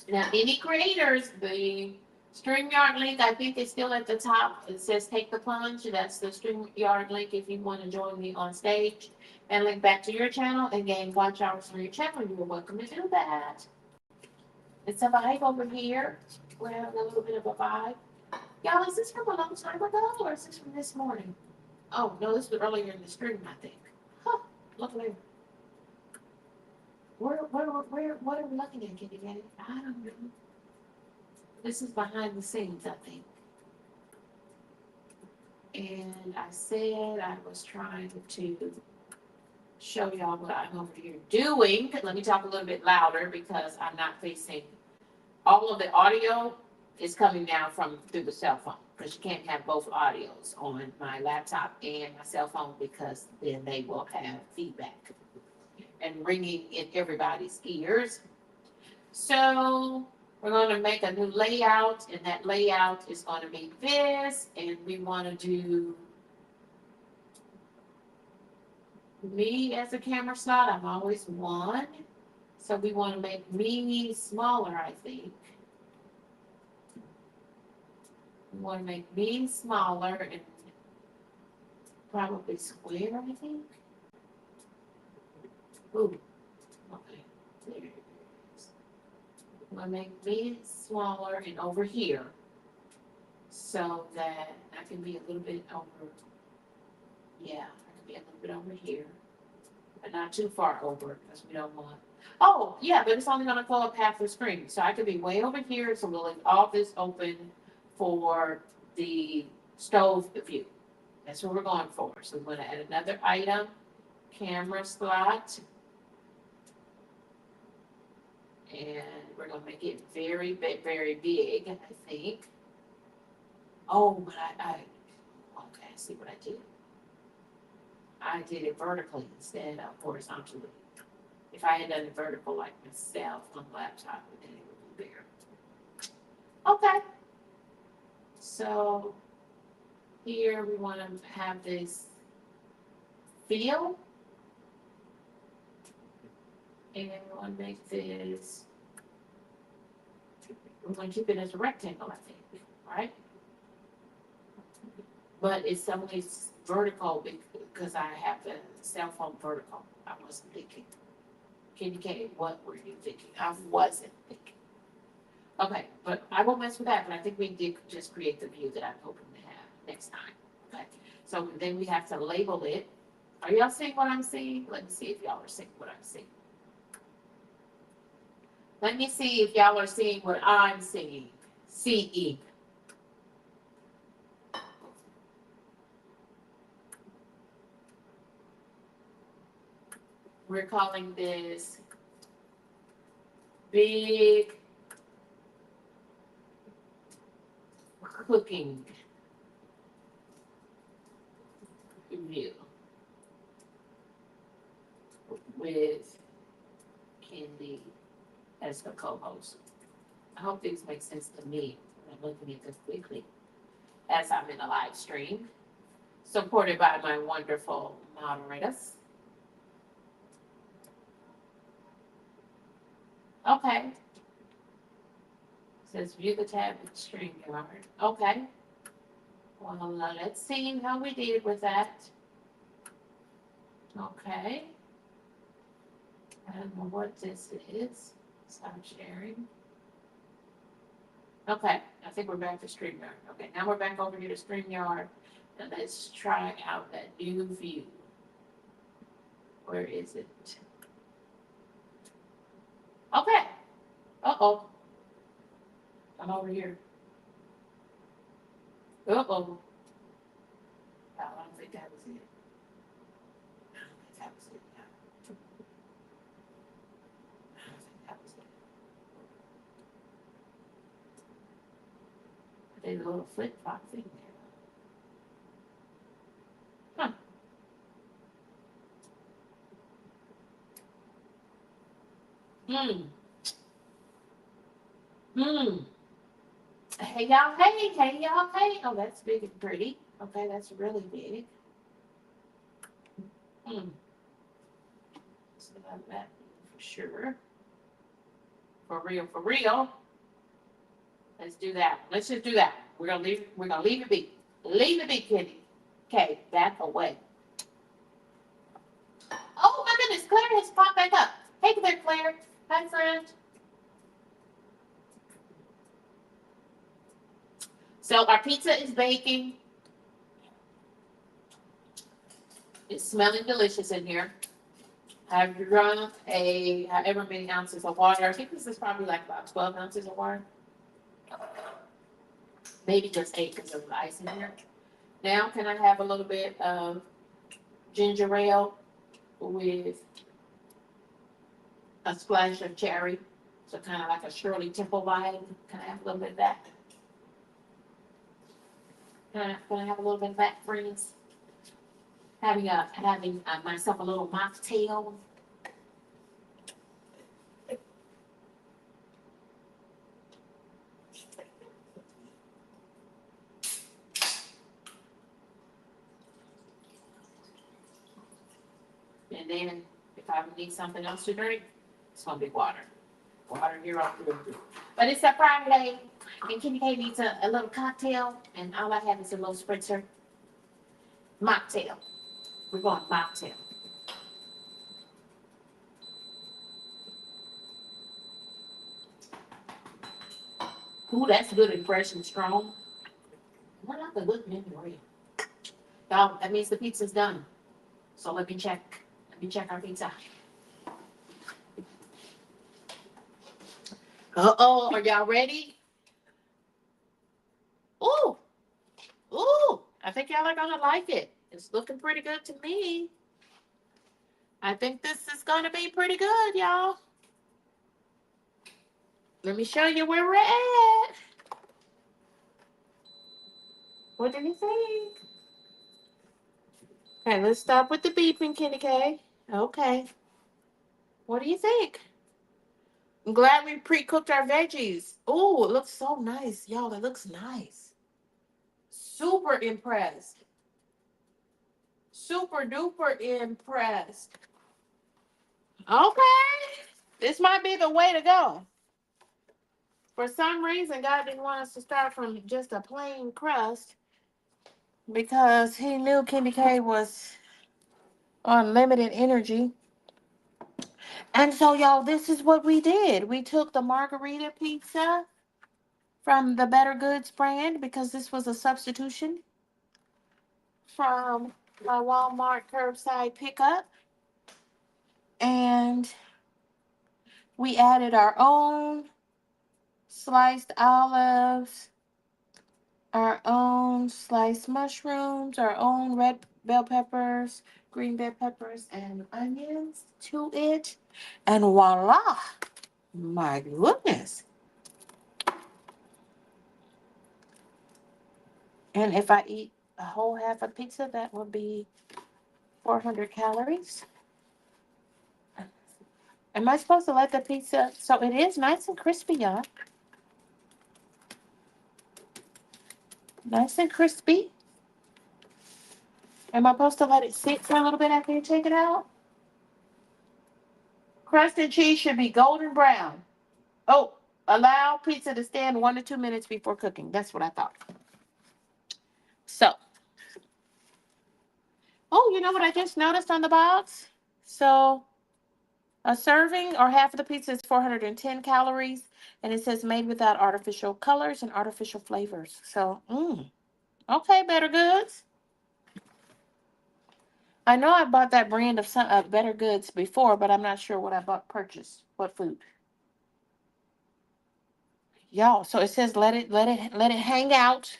Now, any creators, the StreamYard link, I think is still at the top. It says take the plunge. That's the StreamYard link if you want to join me on stage and link back to your channel and gain watch hours on your channel. You are welcome to do that. It's a vibe over here. We're having a little bit of a vibe. Y'all, is this from a long time ago or is this from this morning? Oh, no, this was earlier in the stream, I think. Huh, look there. What are we looking at, Kitty Cat? I don't know. This is behind the scenes, I think. And I said I was trying to show y'all what I'm over here doing. Let me talk a little bit louder because I'm not facing all of the audio is coming down through the cell phone because you can't have both audios on my laptop and my cell phone because then they will have feedback and ringing in everybody's ears. So we're going to make a new layout, and that layout is going to be this, and we want to do me as a camera slot. I'm always 1. So we want to make me smaller, I think. We want to make me smaller and probably square, I think. Ooh, okay, there it is. I'm gonna make me smaller and over here so that I can be a little bit over. Yeah, I can be a little bit over here, but not too far over because we don't want. Oh, yeah, but it's only gonna go up half the screen, so I could be way over here. So we'll leave all this open for the stove view. That's what we're going for. So we're gonna add another item, camera slot, and we're gonna make it very big, very big, I think. Oh, but okay, I see what I did. I did it vertically instead of horizontally. If I had done it vertical like myself on the laptop, then it would be bigger. Okay. So here we want to have this feel. And we want to make this, we're going to keep it as a rectangle, I think, right? But it's only vertical because I have the cell phone vertical. I wasn't thinking. Candy cane, what were you thinking? I wasn't thinking. Okay, but I won't mess with that, but I think we did just create the view that I'm hoping to have next time. Okay, so then we have to label it. Are y'all seeing what I'm seeing? Let me see if y'all are seeing what I'm seeing. Let me see if y'all are seeing what I'm seeing. Seeing. We're calling this big cooking view with Candy as the co-host. I hope these make sense to me when I'm looking at this quickly as I'm in a live stream, supported by my wonderful moderators. Okay. Says view the tab in StreamYard. Okay. Well, let's see how we did with that. Okay. I don't know what this is. Stop sharing. Okay, I think we're back to StreamYard. Okay, now we're back over here to StreamYard. And let's try out that new view. Where is it? Okay. Uh-oh. I'm over here. Uh-oh. I don't think that was it. I don't think that was it. I don't think that was it. There's a little flip-flop thing there. Huh. Hey y'all, hey y'all, hey. Oh, that's big and pretty. Okay, that's really big. So that for sure. For real, for real. Let's do that. Let's just do that. We're gonna leave it be. Leave it be, Kitty. Okay, back away. Oh my goodness, Claire has popped back up. Hey there, Claire. Hi, friend. So our pizza is baking. It's smelling delicious in here. I've drunk however many ounces of water. I think this is probably like about 12 ounces of water. Maybe just 8 because of the ice in here. Now, can I have a little bit of ginger ale with a splash of cherry? So kind of like a Shirley Temple vibe. Can I have a little bit of that? Can I have a little bit of that, friends? Having myself a little mocktail. And then if I need something else to drink, it's gonna be water. Water here off the roof. But it's a Friday, and Kimmy K needs a little cocktail, and all I have is a little spritzer. Mocktail. We're going mocktail. Ooh, that's good and fresh and strong. What not the good memory? Y'all, that means the pizza's done. So let me check. Let me check our pizza. Uh-oh, are y'all ready? Ooh, ooh, I think y'all are gonna like it. It's looking pretty good to me. I think this is gonna be pretty good, y'all. Let me show you where we're at. What do you think? Okay, let's stop with the beeping, Kitty K. Okay. What do you think? I'm glad we pre-cooked our veggies. Oh, it looks so nice. Y'all, it looks nice. Super impressed. Super duper impressed. Okay. This might be the way to go. For some reason, God didn't want us to start from just a plain crust because he knew Candy K was on limited energy. And so, y'all, this is what we did. We took the margarita pizza from the Better Goods brand because this was a substitution from my Walmart curbside pickup. And we added our own sliced olives, our own sliced mushrooms, our own red bell peppers, green bell peppers, and onions to it. And voila! My goodness. And if I eat a whole half a pizza, that would be 400 calories. Am I supposed to let the pizza? So it is nice and crispy, y'all. Nice and crispy. Am I supposed to let it sit for a little bit after you take it out? Crust and cheese should be golden brown. Oh, allow pizza to stand 1 to 2 minutes before cooking. That's what I thought. So, oh, you know what I just noticed on the box? So, a serving or half of the pizza is 410 calories, and it says made without artificial colors and artificial flavors. So, okay, Better Goods. I know I bought that brand of some Better Goods before, but I'm not sure what I purchased. What food? Y'all, so it says let it hang out.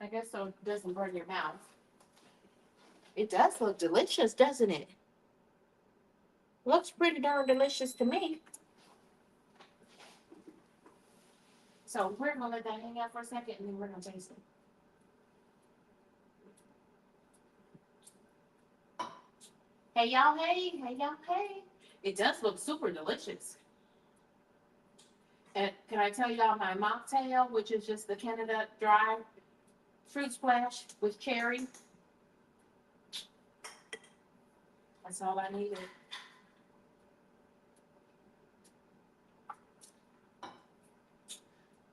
I guess so it doesn't burn your mouth. It does look delicious, doesn't it? Looks pretty darn delicious to me. So we're gonna let that hang out for a second and then we're gonna taste it. Hey y'all, hey y'all, hey. It does look super delicious. And can I tell y'all my mocktail, which is just the Canada Dry fruit splash with cherry? That's all I needed.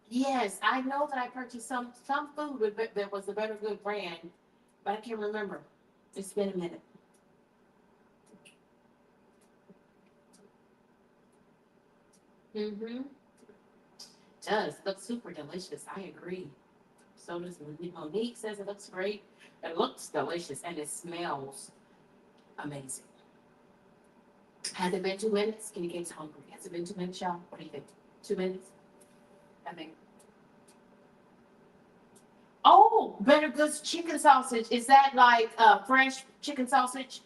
Yes, I know that I purchased some food that was the Better Good brand, but I can't remember. It's been a minute. Mm-hmm. Does look super delicious. I agree. So does Monique says it looks great. It looks delicious and it smells amazing. Has it been 2 minutes? Kitty Cake's hungry. Has it been 2 minutes, y'all? What do you think? 2 minutes? I think. Oh, Better Goods chicken sausage. Is that like fresh chicken sausage?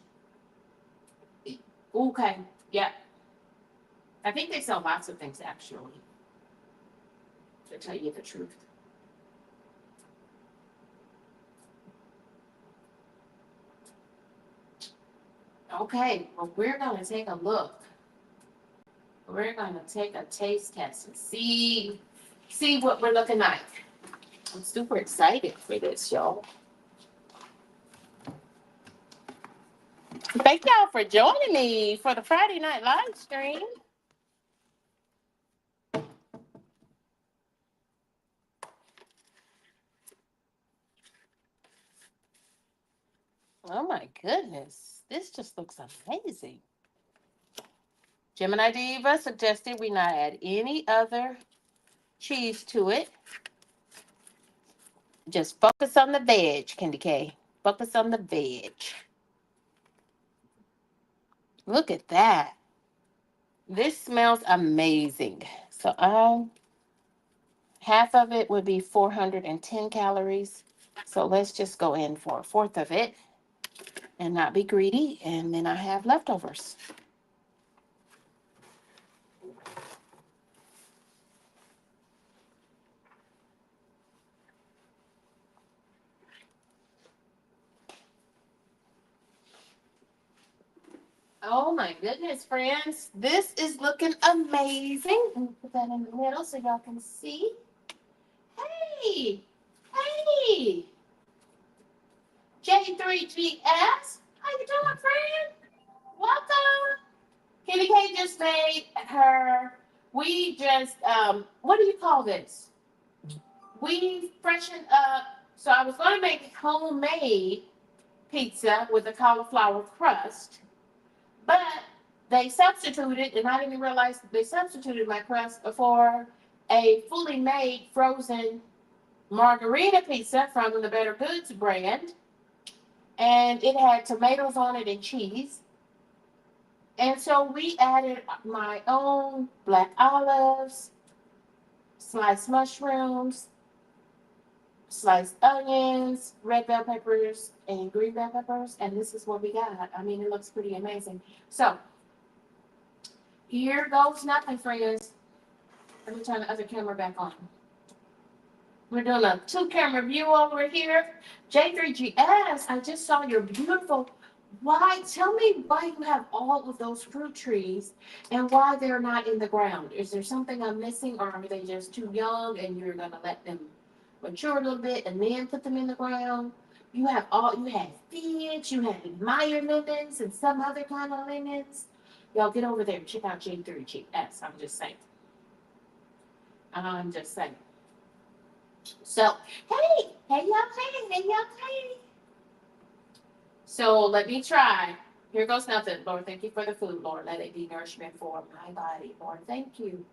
Okay. Yeah. I think they sell lots of things actually. To tell you the truth. Okay, well, we're gonna take a look. We're gonna take a taste test and see what we're looking like. I'm super excited for this, y'all. Thank y'all for joining me for the Friday night live stream. Oh my goodness, this just looks amazing. Gemini Diva suggested we not add any other cheese to it. Just focus on the veg, Candy K. Focus on the veg. Look at that. This smells amazing. So half of it would be 410 calories. So let's just go in for a fourth of it and not be greedy. And then I have leftovers. Oh my goodness, friends. This is looking amazing. Let me put that in the middle so y'all can see. Hey, hey, J3GS. How you doing, friend? Welcome. Kitty K just made her, we just, what do you call this? We freshened up. So I was going to make homemade pizza with a cauliflower crust, but they substituted, and I didn't even realize they substituted my crust for a fully made frozen margarita pizza from the Better Goods brand. And it had tomatoes on it and cheese. And so we added my own black olives, sliced mushrooms, sliced onions, red bell peppers, and green bell peppers. And this is what we got. I mean, it looks pretty amazing. So here goes nothing, friends. Let me turn the other camera back on. We're doing a 2-camera view over here. J3GS, I just saw your beautiful. Why? Tell me why you have all of those fruit trees and why they're not in the ground. Is there something I'm missing, or are they just too young and you're gonna let them mature a little bit and then put them in the ground? You had figs, you had Meyer lemons and some other kind of lemons. Y'all get over there and check out J3GS. I'm just saying. I'm just saying. So, hey y'all. So let me try. Here goes nothing. Lord, thank you for the food, Lord. Let it be nourishment for my body. Lord, thank you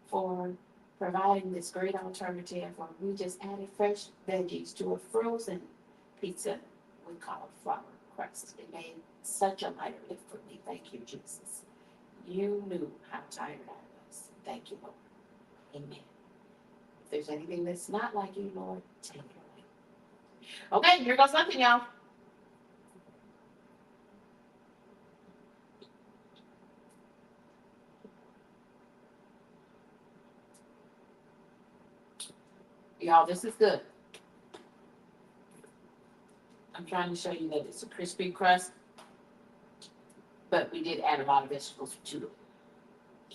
for providing this great alternative. Lord, we just added fresh veggies to a frozen pizza with cauliflower crust. It made such a lighter lift for me. Thank you, Jesus. You knew how tired I was. Thank you, Lord. Amen. If there's anything that's not like you, Lord, take it away. Okay, here goes nothing, y'all. Y'all, this is good. I'm trying to show you that it's a crispy crust, but we did add a lot of vegetables to it.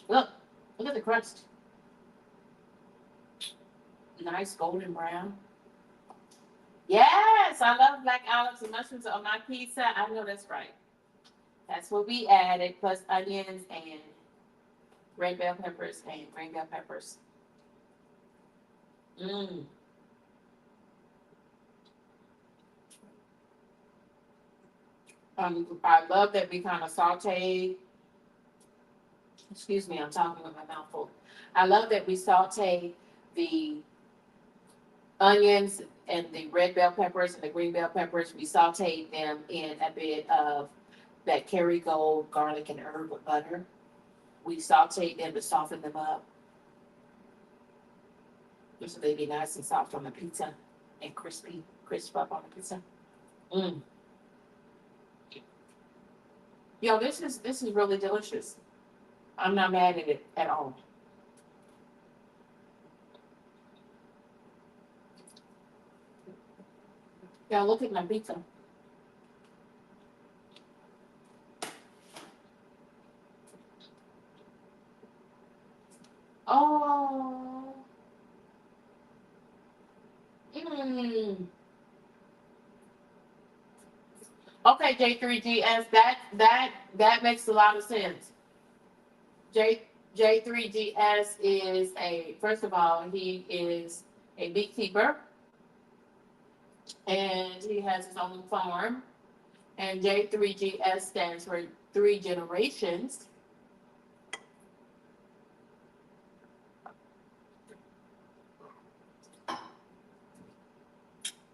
Look at the crust. Nice golden brown. Yes, I love black olives and mushrooms on my pizza. I know that's right. That's what we added, plus onions and red bell peppers and green bell peppers. Mmm. I love that we kind of sauteed. Excuse me, I'm talking with my mouth full. I love that we sauteed the onions and the red bell peppers and the green bell peppers. We sauteed them in a bit of that Kerrygold garlic and herb butter. We sauteed them to soften them up, so they'd be nice and soft on the pizza and crisp up on the pizza. Mm. Yo, this is really delicious. I'm not mad at it at all. Y'all look at my pizza. Oh. Mm. Okay, J3GS, that makes a lot of sense. J3GS is first of all, he is a beekeeper and he has his own farm. And J3GS stands for 3 generations.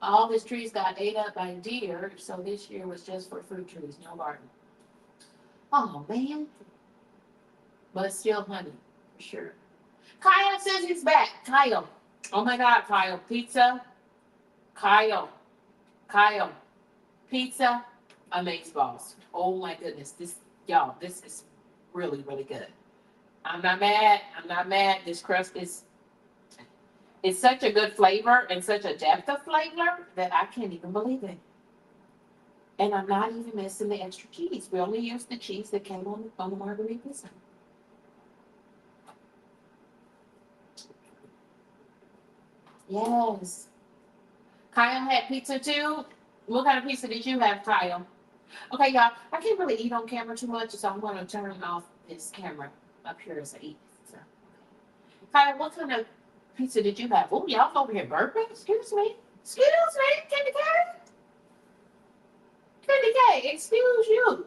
all his trees got ate up by deer, so this year was just for fruit trees, no garden. Oh man. But still honey, for sure. Kyle says he's back. Kyle. Oh my God, Kyle. Pizza. Kyle. Kyle. Pizza. Amazeballs. Oh my goodness. Y'all, this is really, really good. I'm not mad. I'm not mad. This crust is it's such a good flavor and such a depth of flavor that I can't even believe it. And I'm not even missing the extra cheese. We only used the cheese that came on the margarita pizza. Yes. Kyle had pizza too. What kind of pizza did you have, Kyle? Okay, y'all. I can't really eat on camera too much, so I'm going to turn off this camera up here as I eat. So. Kyle, what kind of pizza did you have? Oh, y'all over here burping? Excuse me. Excuse me, Candy K. Candy K, excuse you.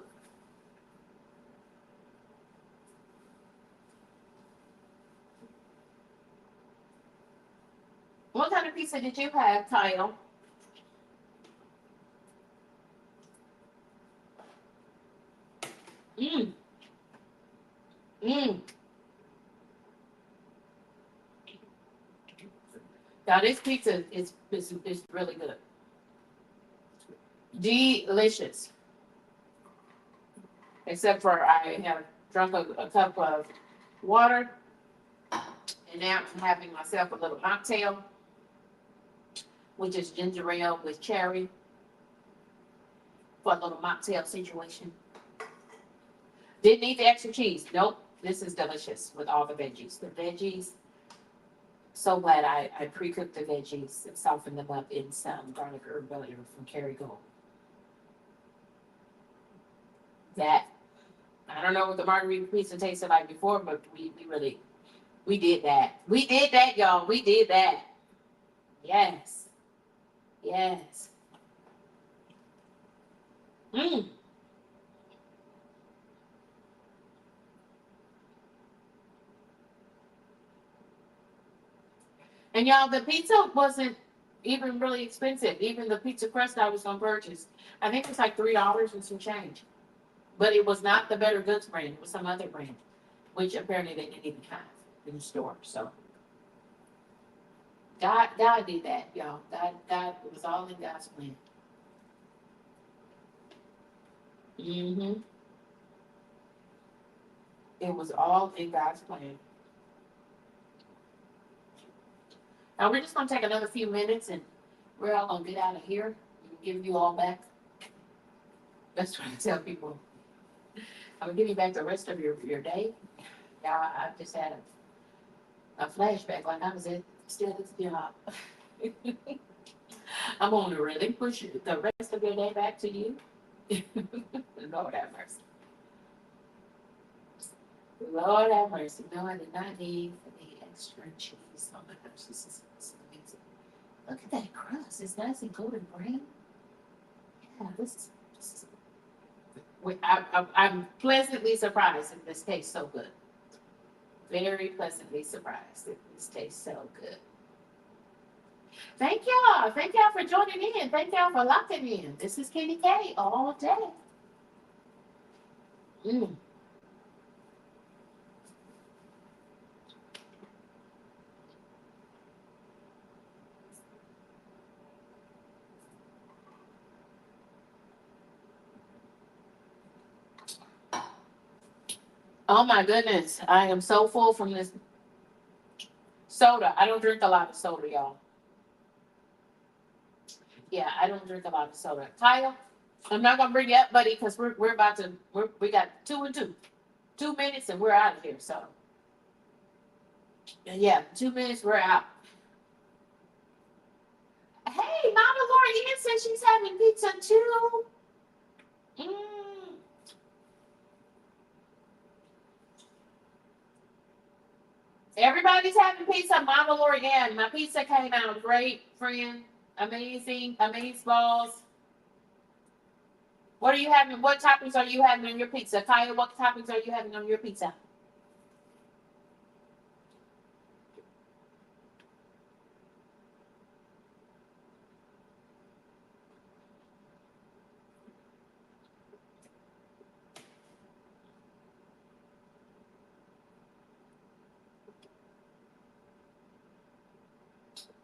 What kind of pizza did you have, Kyle? Mmm. Mmm. Now, this pizza is really good. Delicious. Except for I have drunk a cup of water, and now I'm having myself a little mocktail, which is ginger ale with cherry for a little mocktail situation. Didn't need the extra cheese. Nope. This is delicious with all the veggies. The veggies, so glad I pre-cooked the veggies and softened them up in some garlic herb butter from Kerrygold. That, I don't know what the margarita pizza tasted like before, but we did that. We did that, y'all. We did that. Yes. Yes. Mmm. And y'all, the pizza wasn't even really expensive. Even the pizza crust I was gonna purchase, I think it was like $3 and some change. But it was not the Better Goods brand. It was some other brand, which apparently they didn't even have in the store. So God did that, y'all. God, it was all in God's plan. Mm-hmm. It was all in God's plan. Now we're just gonna take another few minutes and we're all gonna get out of here and give you all back. That's what I tell people. I'm gonna give you back the rest of your day. Yeah, I just had a flashback like I was still at this job. I'm gonna relinquish the rest of your day back to you. Lord have mercy. Lord have mercy. No, I did not need the extra cheese. Oh my gosh, this is amazing. Look at that crust. It's nice and golden brown. Yeah, this is I'm pleasantly surprised that this tastes so good. Very pleasantly surprised that this tastes so good. Thank y'all. Thank y'all for joining in. Thank y'all for locking in. This is Kenny K all day. Mm. Oh my goodness. I am so full from this soda. I don't drink a lot of soda, y'all. Yeah, I don't drink a lot of soda. Kyle, I'm not gonna bring you up, buddy, because we're about to we got 2 and 2. 2 minutes and we're out of here. So yeah, 2 minutes, we're out. Hey, Mama Lori Ann says she's having pizza too. Mm. Everybody's having pizza. Mama Lori Ann, my pizza came out great, friend. Amazing, amazing balls. What are you having? What toppings are you having on your pizza? Kyle, what toppings are you having on your pizza?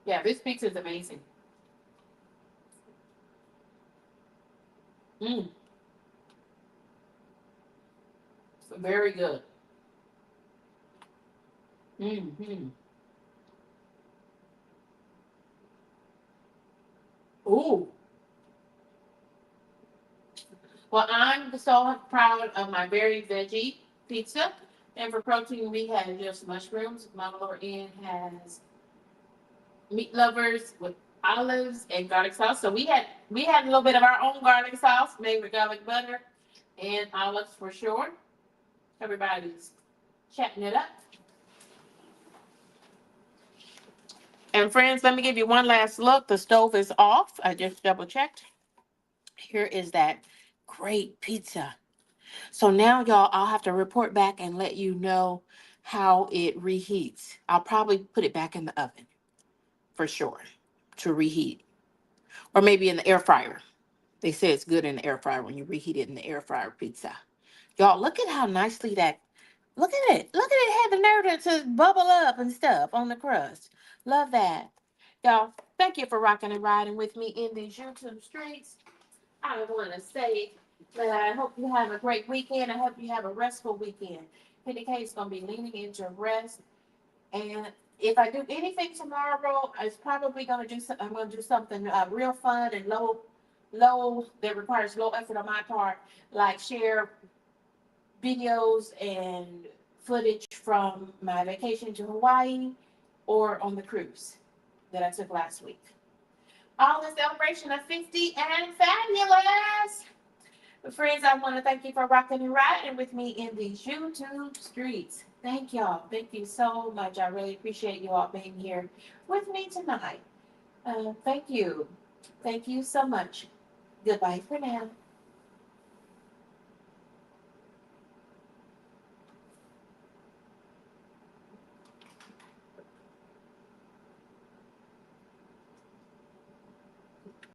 Yeah, this pizza is amazing. Mm, very good. Mm-hmm. Ooh. Well, I'm so proud of my very veggie pizza. And for protein, we had just mushrooms. Mama Lorraine has meat lovers with olives and garlic sauce. So we had a little bit of our own garlic sauce made with garlic butter and olives for sure. Everybody's chatting it up. And friends, let me give you one last look. The stove is off. I just double checked. Here is that great pizza. So now, y'all, I'll have to report back and let you know how it reheats. I'll probably put it back in the oven for sure to reheat, or maybe in the air fryer. They say it's good in the air fryer when you reheat it in the air fryer pizza. Y'all, look at how nicely that. Look at it. Look at it. Had the nerve to bubble up and stuff on the crust. Love that. Y'all, thank you for rocking and riding with me in these YouTube streets. I want to say that I hope you have a great weekend. I hope you have a restful weekend. Penny K is going to be leaning into rest. And if I do anything tomorrow, it's probably going to do. I'm going to do something real fun and low that requires low effort on my part, like share videos and footage from my vacation to Hawaii or on the cruise that I took last week. All in celebration of 50 and fabulous. Friends, I want to thank you for rocking and riding with me in these YouTube streets. Thank y'all. Thank you so much. I really appreciate you all being here with me tonight. Thank you. Thank you so much. Goodbye for now.